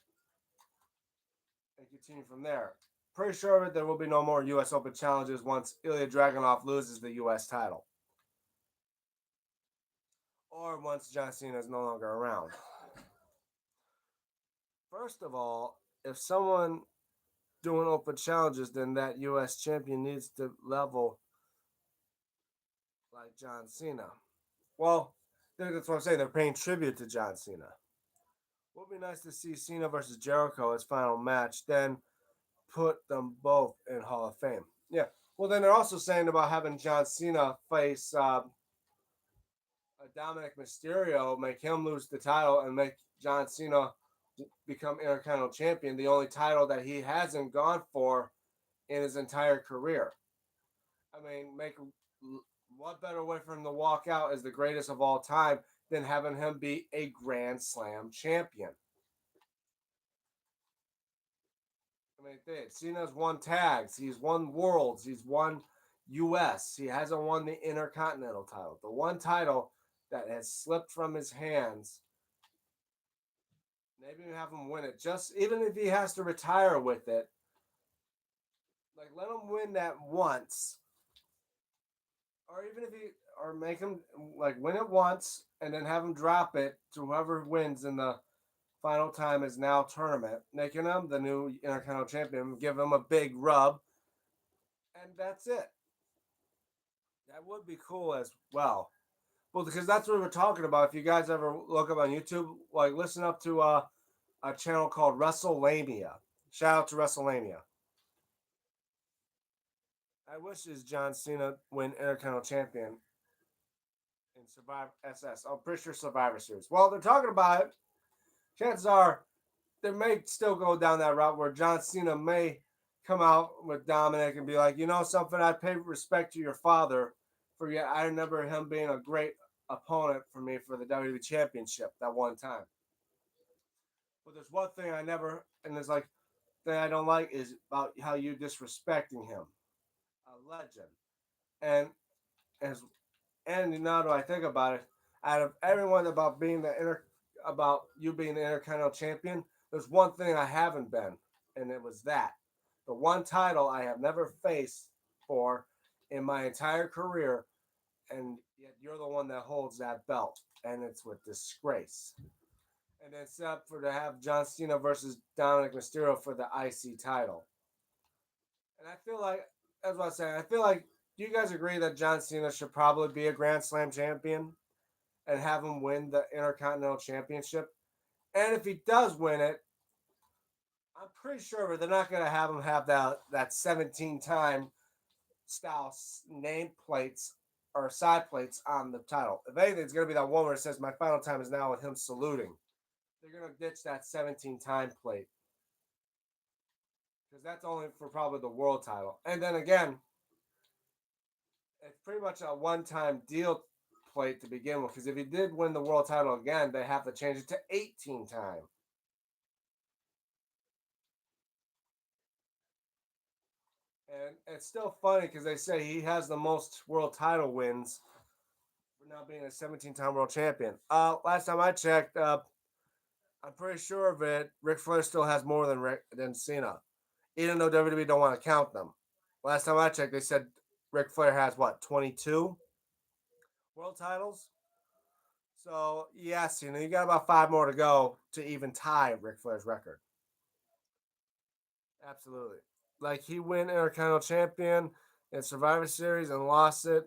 and continue from there. Pretty sure there will be no more U.S. Open challenges once Ilya Dragunov loses the U.S. title, or once John Cena is no longer around. First of all, if someone doing open challenges, then that U.S. champion needs to level like John Cena. Well, that's what I'm saying. They're paying tribute to John Cena. Would be nice to see Cena versus Jericho as final match, then put them both in Hall of Fame. Yeah. Well, then they're also saying about having John Cena face Dominic Mysterio, make him lose the title, and make John Cena become Intercontinental Champion, the only title that he hasn't gone for in his entire career. I mean, make what better way for him to walk out as the greatest of all time than having him be a Grand Slam champion? I mean, Cena's won tags, he's won worlds, he's won US. He hasn't won the Intercontinental title. The one title that has slipped from his hands. Maybe have him win it. Just even if he has to retire with it, like let him win that once, or even if he or make him like win it once and then have him drop it to whoever wins in the final time is now tournament, making him the new Intercontinental Champion. Give him a big rub, and that's it. That would be cool as well. Well, because that's what we're talking about. If you guys ever look up on YouTube, like listen up to a channel called WrestleLania. Shout out to WrestleLania. I wish is John Cena win Intercontinental Champion in Survivor SS. I'm pretty sure Survivor Series. Well, they're talking about it. Chances are they may still go down that route where John Cena may come out with Dominic and be like, you know something, I pay respect to your father for yet. I remember him being a great opponent for me for the WWE Championship that one time. But there's one thing I never, and there's like thing I don't like is about how you disrespecting him, a legend. And as and now that I think about it, out of everyone about you being the Intercontinental Champion, there's one thing I haven't been, and it was that the one title I have never faced for in my entire career, and yet you're the one that holds that belt, and it's with disgrace. And then set up for to have John Cena versus Dominic Mysterio for the IC title. And I feel like, as I was saying, I feel like, do you guys agree that John Cena should probably be a Grand Slam champion and have him win the Intercontinental Championship? And if he does win it, I'm pretty sure they're not going to have him have that 17-time style name plates or side plates on the title. If anything, it's going to be that one where it says "My final time is now" with him saluting. They're going to ditch that 17-time plate because that's only for probably the world title. And then again, it's pretty much a one-time deal plate to begin with. Because if he did win the world title again, they have to change it to 18 time. And it's still funny because they say he has the most world title wins for now being a 17-time world champion. Last time I checked, I'm pretty sure of it. Ric Flair still has more than Cena, even though WWE don't want to count them. Last time I checked, they said Ric Flair has what 22 world titles. So yes, you got about 5 more to go to even tie Ric Flair's record. Absolutely. Like he win Intercontinental Champion in Survivor Series and lost it.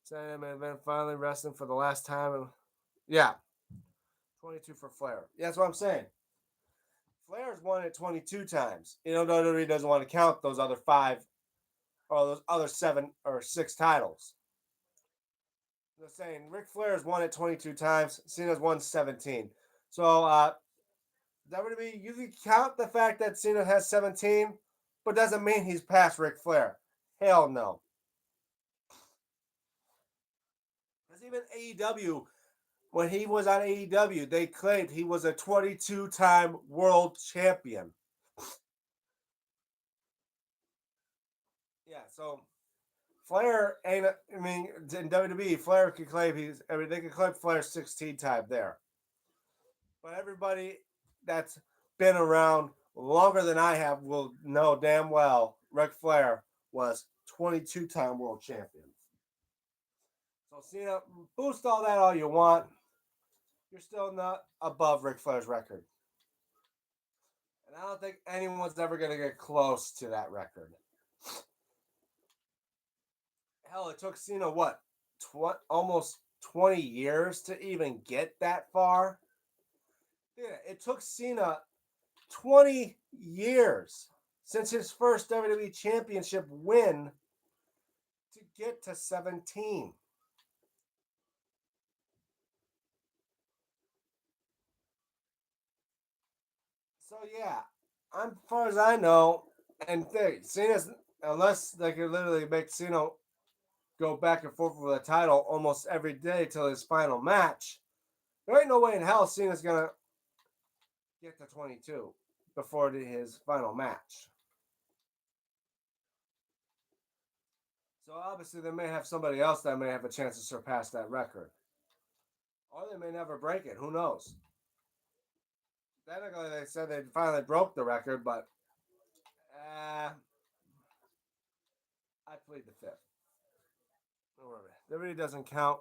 Saying main event finally wrestling for the last time. Yeah, 22 for Flair. Yeah, that's what I'm saying. Flair's won it 22 times. WWE doesn't want to count those other 5 or those other 7 or 6 titles. They're saying Ric Flair's won it 22 times. Cena's won 17. So WWE, you can count the fact that Cena has 17, but doesn't mean he's past Ric Flair. Hell no. Because even AEW, when he was on AEW, they claimed he was a 22-time world champion. Yeah, so Flair ain't. I mean, in WWE, Flair could claim he's. I mean, they could claim Flair's 16-time there. But everybody that's been around longer than I have will know damn well Ric Flair was 22-time world champion. So Cena, boost all that all you want. You're still not above Ric Flair's record. And I don't think anyone's ever going to get close to that record. Hell, it took Cena what, almost 20 years to even get that far. Yeah, it took Cena 20 years since his first WWE Championship win to get to 17. So yeah, as far as I know, and Cena's, unless they could literally make Cena go back and forth with the title almost every day till his final match, there ain't no way in hell Cena's gonna get to 22 before his final match. So obviously they may have somebody else that may have a chance to surpass that record, or they may never break it. Who knows? Technically, they said they finally broke the record, but I plead the fifth. That really doesn't count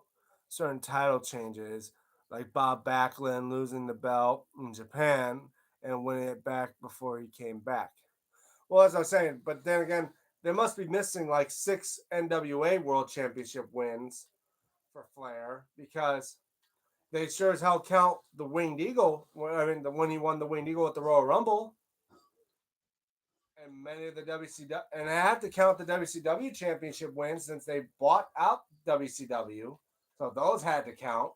certain title changes, like Bob Backlund losing the belt in Japan and winning it back before he came back. Well, as I was saying, but then again, they must be missing like 6 NWA World Championship wins for Flair because they sure as hell count the Winged Eagle. I mean, when he won the Winged Eagle at the Royal Rumble, and many of the WCW, and I have to count the WCW Championship wins since they bought out WCW, so those had to count.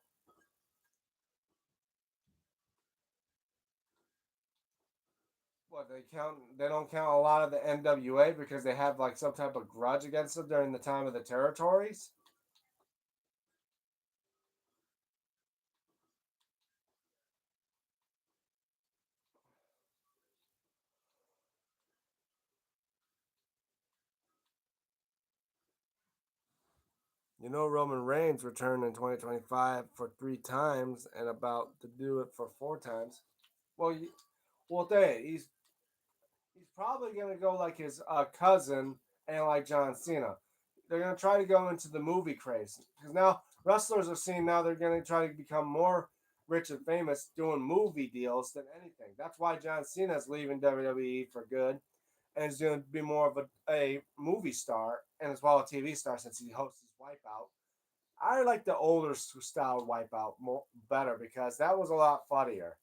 What they count? They don't count a lot of the NWA because they have like some type of grudge against them during the time of the territories. You know, Roman Reigns returned in 2025 for 3 times and about to do it for 4 times. Well, he's probably gonna go like his cousin and like John Cena. They're gonna try to go into the movie craze because now wrestlers are seeing now they're gonna try to become more rich and famous doing movie deals than anything. That's why John Cena's leaving WWE for good and is going to be more of a movie star and as well a TV star since he hosts his Wipeout. I like the older style Wipeout more better because that was a lot funnier.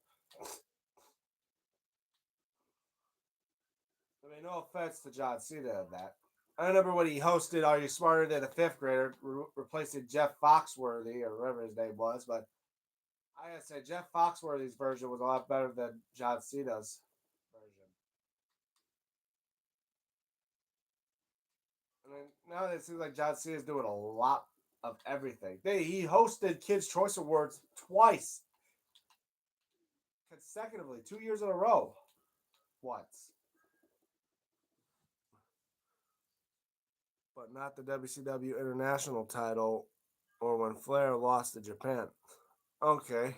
I mean, no offense to John Cena of that. I remember when he hosted Are You Smarter Than a Fifth Grader, replacing Jeff Foxworthy or whatever his name was. But I gotta say, Jeff Foxworthy's version was a lot better than John Cena's version. I mean, now it seems like John Cena's doing a lot of everything. He hosted Kids' Choice Awards twice consecutively, 2 years in a row. Once, but not the WCW International title or when Flair lost to Japan. Okay,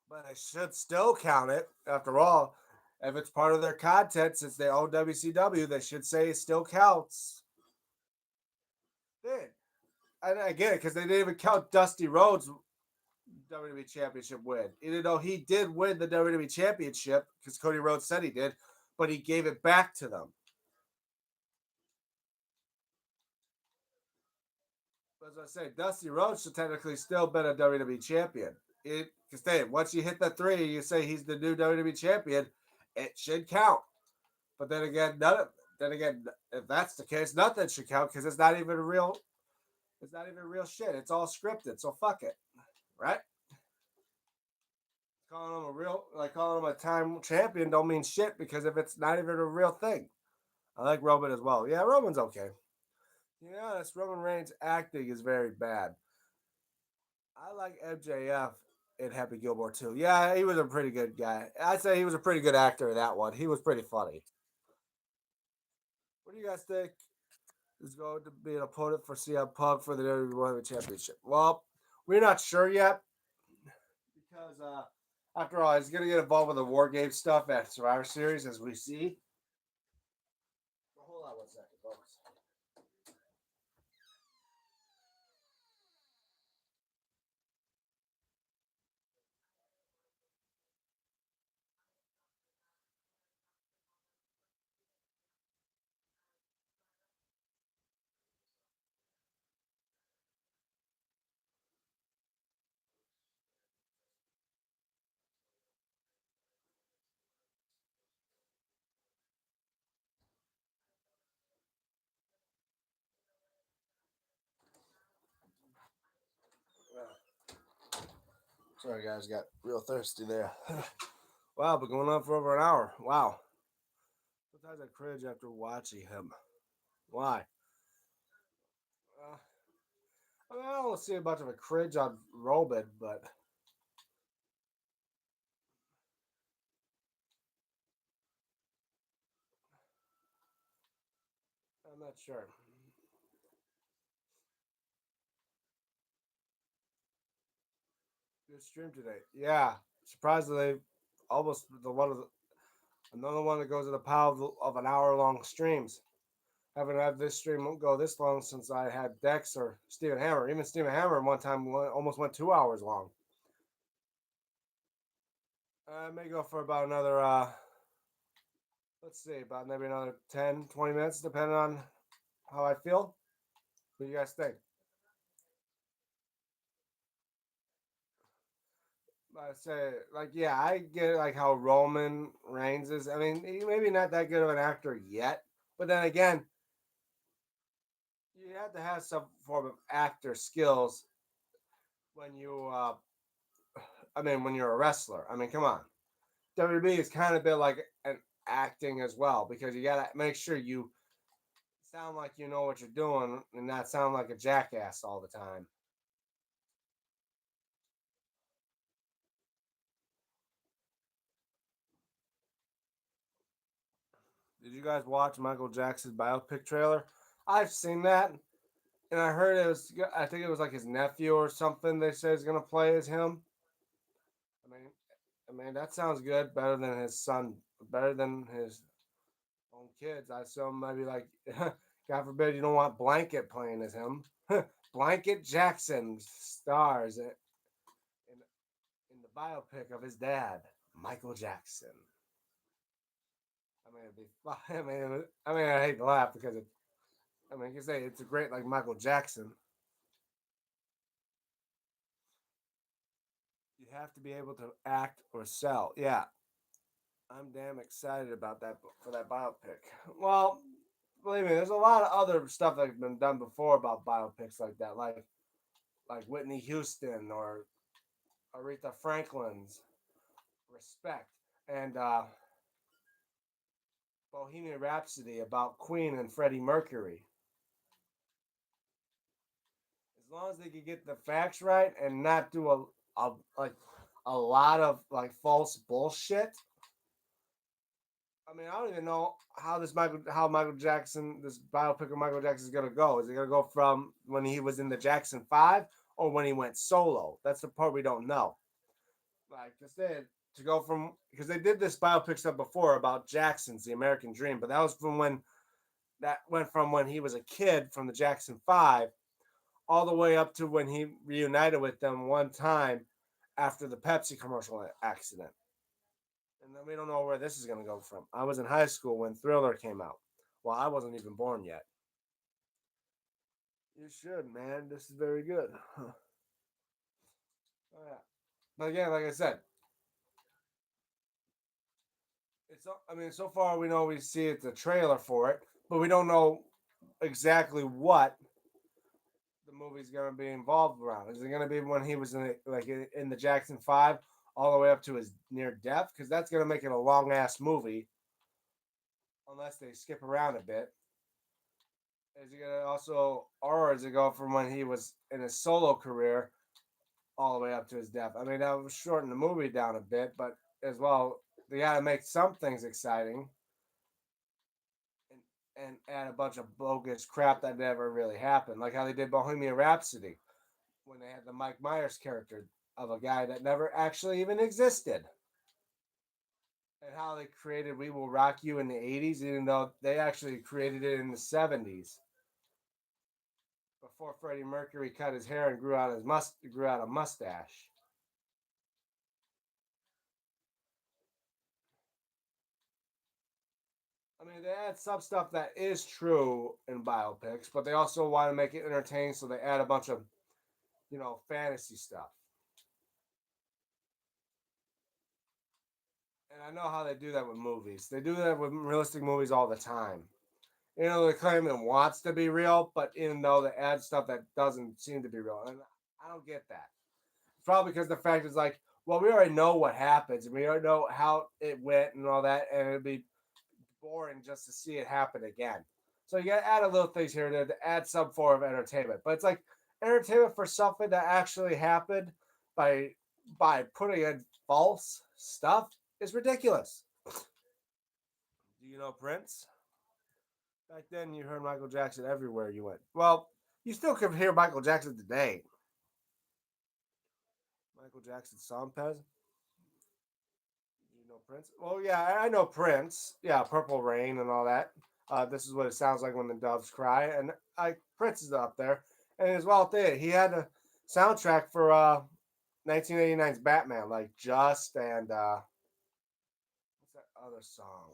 but I should still count it. After all, if it's part of their content, since they own WCW, they should say it still counts. Did I get it because they didn't even count Dusty Rhodes' WWE Championship win, even though he did win the WWE Championship because Cody Rhodes said he did, but he gave it back to them. As I say, Dusty Rhodes should technically still been a WWE champion. Because once you hit the three, you say he's the new WWE champion. It should count. But then again, if that's the case, nothing should count because it's not even real. It's not even real shit. It's all scripted. So fuck it, right? Calling him a real, like calling him a time champion, don't mean shit because if it's not even a real thing. I like Roman as well. Yeah, Roman's okay. To be honest, Roman Reigns' acting is very bad. I like MJF in Happy Gilmore too. Yeah, he was a pretty good guy. I'd say he was a pretty good actor in that one. He was pretty funny. What do you guys think is going to be an opponent for CM Punk for the WWE Heavyweight Championship? Well, we're not sure yet because after all, he's going to get involved with the War Game stuff at Survivor Series, as we see. Hold on 1 second, folks. Sorry, guys, got real thirsty there. Wow, been going on for over an hour. Wow. Sometimes I cringe after watching him. Why? Uh, I mean, I don't see much of a cringe on Roman, but I'm not sure. Good stream today. Yeah, surprisingly, almost the one of the, another one that goes to the power of an hour long streams. Haven't had this stream go this long since I had Dex or Steven Hammer. Even Steven Hammer one time almost went 2 hours long. I may go for about another, let's see, about maybe another 10, 20 minutes, depending on how I feel. What do you guys think? I say, like, yeah, I get like how Roman Reigns is. I mean, he maybe not that good of an actor yet, but then again, you have to have some form of actor skills when you, I mean, when you're a wrestler. I mean, come on. WWE is kind of a bit like an acting as well because you gotta make sure you sound like you know what you're doing and not sound like a jackass all the time. Did you guys watch Michael Jackson's biopic trailer? I've seen that, and I heard it was. I think it was like his nephew or something. They say is gonna play as him. I mean, that sounds good. Better than his son. Better than his own kids. I assume maybe like, God forbid, you don't want Blanket playing as him. Blanket Jackson stars in the biopic of his dad, Michael Jackson. I mean, it'd be. I hate to laugh because it. I mean, you can say it's a great like Michael Jackson. You have to be able to act or sell. Yeah, I'm damn excited about that for that biopic. Well, believe me, there's a lot of other stuff that's been done before about biopics like that, like Whitney Houston or Aretha Franklin's Respect and Bohemian Rhapsody about Queen and Freddie Mercury. As long as they could get the facts right and not do a lot of like false bullshit. I mean, I don't even know how Michael Jackson this biopic of Michael Jackson is gonna go. Is it gonna go from when he was in the Jackson Five or when he went solo? That's the part we don't know. Like I said, to go from because they did this biopic stuff before about Jackson's The American Dream, but that was from when that went from when he was a kid from the Jackson Five all the way up to when he reunited with them one time after the Pepsi commercial accident. And then we don't know where this is going to go from. I was in high school when Thriller came out. Well, I wasn't even born yet. You should, man. This is very good. Huh. Oh, yeah. But again, like I said, it's. I mean, so far we know we see it's a trailer for it, but we don't know exactly what the movie's going to be involved around. Is it going to be when he was in the Jackson Five all the way up to his near death? Because that's going to make it a long ass movie unless they skip around a bit. Is he gonna also, or is it go from when he was in his solo career all the way up to his death? I mean, that would shorten the movie down a bit, but as well, they got to make some things exciting and, and add a bunch of bogus crap that never really happened, like how they did Bohemian Rhapsody when they had the Mike Myers character of a guy that never actually even existed. And how they created "We Will Rock You" in the '80s, even though they actually created it in the '70s before Freddie Mercury cut his hair and grew out a mustache. I mean, they add some stuff that is true in biopics, but they also want to make it entertaining, so they add a bunch of fantasy stuff. And I know how they do that with movies. They do that with realistic movies all the time. They claim it wants to be real, but even though they add stuff that doesn't seem to be real, and I don't get that. Probably because the fact is like, well, we already know what happens, and we already know how it went and all that, and it'd be boring just to see it happen again. So you gotta add a little things here to add some form of entertainment. But it's like entertainment for something that actually happened by putting in false stuff is ridiculous. Do you know Prince? Back then, you heard Michael Jackson everywhere you went. Well, you still can hear Michael Jackson today. Michael Jackson song, Pez. You know Prince? Well, yeah, I know Prince. Yeah, Purple Rain and all that. This is what it sounds like when the doves cry, and Prince is up there, and as well did he had a soundtrack for 1989's Batman, like Just and what's that other song?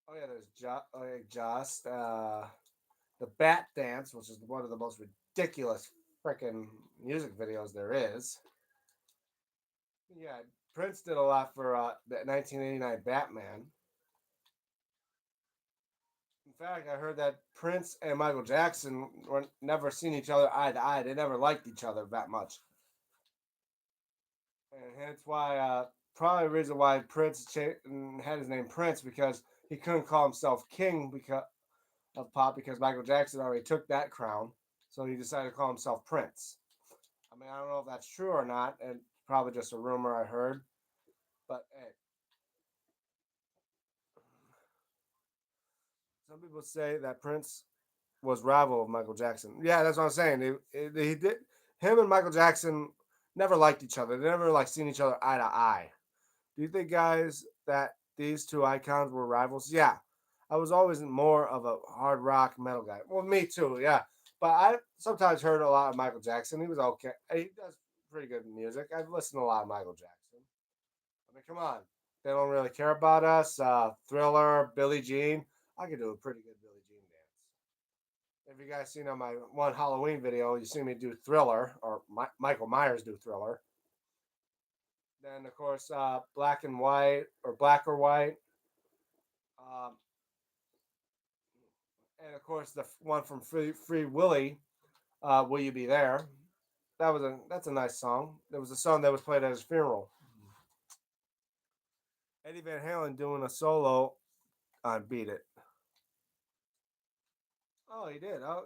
Oh yeah, there's Just. Oh yeah, Just. The Bat Dance, which is one of the most ridiculous freaking music videos there is. Yeah, Prince did a lot for the 1989 Batman. In fact, I heard that Prince and Michael Jackson were never seen each other eye to eye. They never liked each other that much, and hence why probably the reason why had his name Prince because he couldn't call himself king because of pop because Michael Jackson already took that crown, so he decided to call himself Prince. I mean, I don't know if that's true or not, and probably just a rumor I heard. But hey, some people say that Prince was rival of Michael Jackson. Yeah, that's what I'm saying. He did. Him and Michael Jackson never liked each other. They never like seen each other eye to eye. Do you think, guys, that these two icons were rivals? Yeah, I was always more of a hard rock metal guy. Well, me too. Yeah, but I sometimes heard a lot of Michael Jackson. He was okay. He does pretty good music. I've listened to a lot of Michael Jackson. I mean, come on. They don't really care about us. Thriller, Billie Jean. I could do a pretty good Billie Jean dance. If you guys seen on my one Halloween video, you see me do Thriller or Michael Myers do Thriller. Then of course Black and White or Black or White, um, and of course the one from Free Willy, Will You Be There? That's a nice song. There was a song that was played at his funeral. Eddie Van Halen doing a solo on Beat It. Oh, he did. Oh,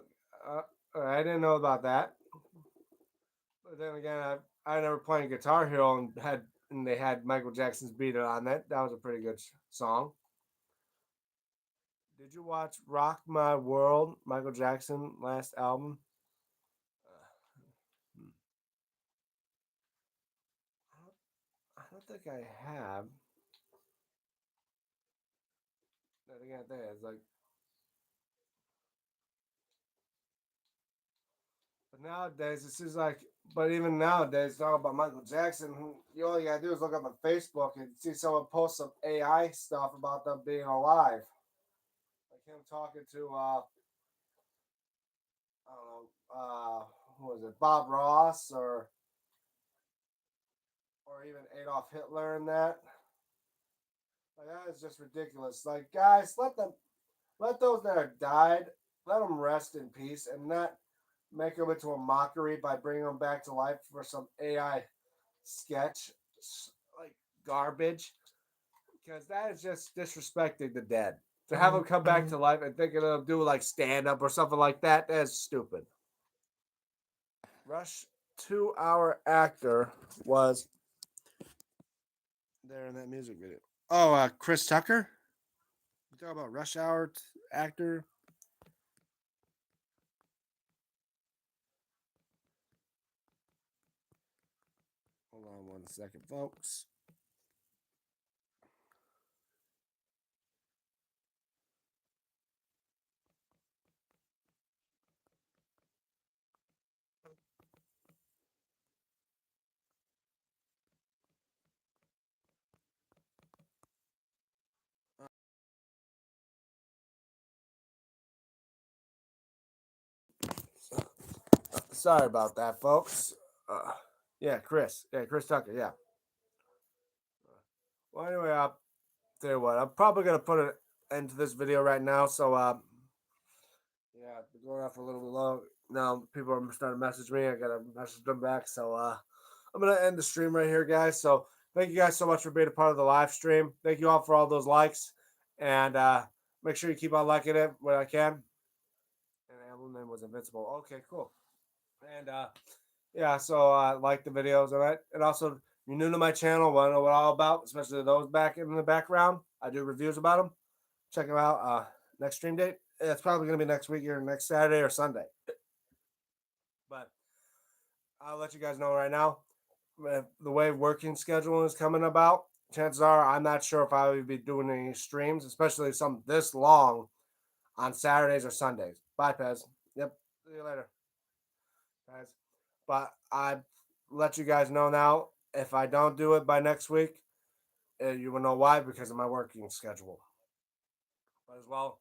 I didn't know about that. But then again, I never played Guitar Hero and they had Michael Jackson's "Beat It" on that. That was a pretty good song. Did you watch "Rock My World"? Michael Jackson last album. Hmm. I don't think I have. Then again, it's like, but nowadays this is like, but even nowadays, talking about Michael Jackson, you all you gotta do is look up on Facebook and see someone post some AI stuff about them being alive, like him talking to I don't know, who was it, Bob Ross or even Adolf Hitler and that. Like that is just ridiculous. Like guys, let those that have died, let them rest in peace and not make them into a mockery by bringing them back to life for some AI sketch like garbage. Because that is just disrespecting the dead. To have them come back to life and thinking of them do like stand up or something like that, that's stupid. Rush 2 hour actor was there in that music video. Oh, Chris Tucker? You talking about Rush Hour actor? Hold on 1 second, folks. Sorry about that, folks. Yeah, Chris. Yeah, Chris Tucker. Yeah. Well, anyway, I'll tell you what. I'm probably gonna put an end to this video right now. So, Yeah, been going on for a little bit long. Now people are starting to message me. I gotta message them back. So I'm gonna end the stream right here, guys. So thank you guys so much for being a part of the live stream. Thank you all for all those likes, and make sure you keep on liking it when I can. And the album name was Invincible. Okay, cool. And yeah, so like the videos, all right. And also, if you're new to my channel, want to know what I'm all about, especially those back in the background. I do reviews about them. Check them out. Next stream date. It's probably gonna be next week or next Saturday or Sunday. But I'll let you guys know right now. The way working schedule is coming about, chances are I'm not sure if I would be doing any streams, especially some this long on Saturdays or Sundays. Bye, Pez. Yep. See you later, guys. But I let you guys know now. If I don't do it by next week, you will know why, because of my working schedule. But as well,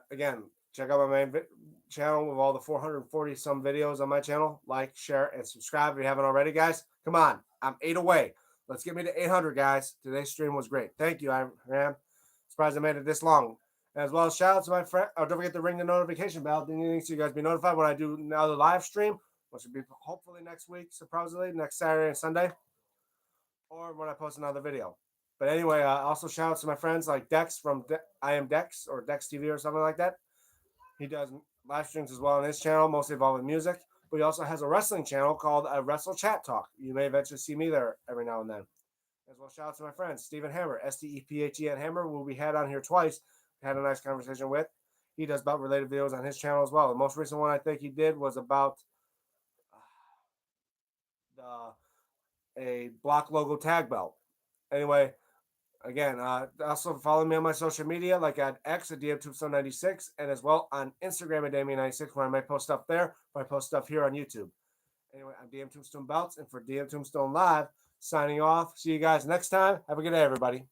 again, check out my main channel with all the 440 some videos on my channel. Like, share, and subscribe if you haven't already, guys. Come on, I'm 8 away. Let's get me to 800, guys. Today's stream was great. Thank you, I am surprised I made it this long. As well as shout out to my friend. Oh, don't forget to ring the notification bell, so you guys be notified when I do another live stream, which will be hopefully next week, supposedly next Saturday and Sunday, or when I post another video. But anyway, also shout out to my friends like Dex from I Am Dex or Dex TV or something like that. He does live streams as well on his channel, mostly involving music. But he also has a wrestling channel called Wrestle Chat Talk. You may eventually see me there every now and then. As well, shout out to my friend Stephen Hammer, STEPHEN Hammer, who we had on here twice. Had a nice conversation with. He does belt related videos on his channel as well. The most recent one I think he did was about a block logo tag belt. Anyway, again, also follow me on my social media, like at X at DMTombstone96, and as well on Instagram at Damien96, where I might post stuff there, or I post stuff here on YouTube. Anyway, I'm DM Tombstone Belts, and for DM Tombstone Live, signing off. See you guys next time. Have a good day, everybody.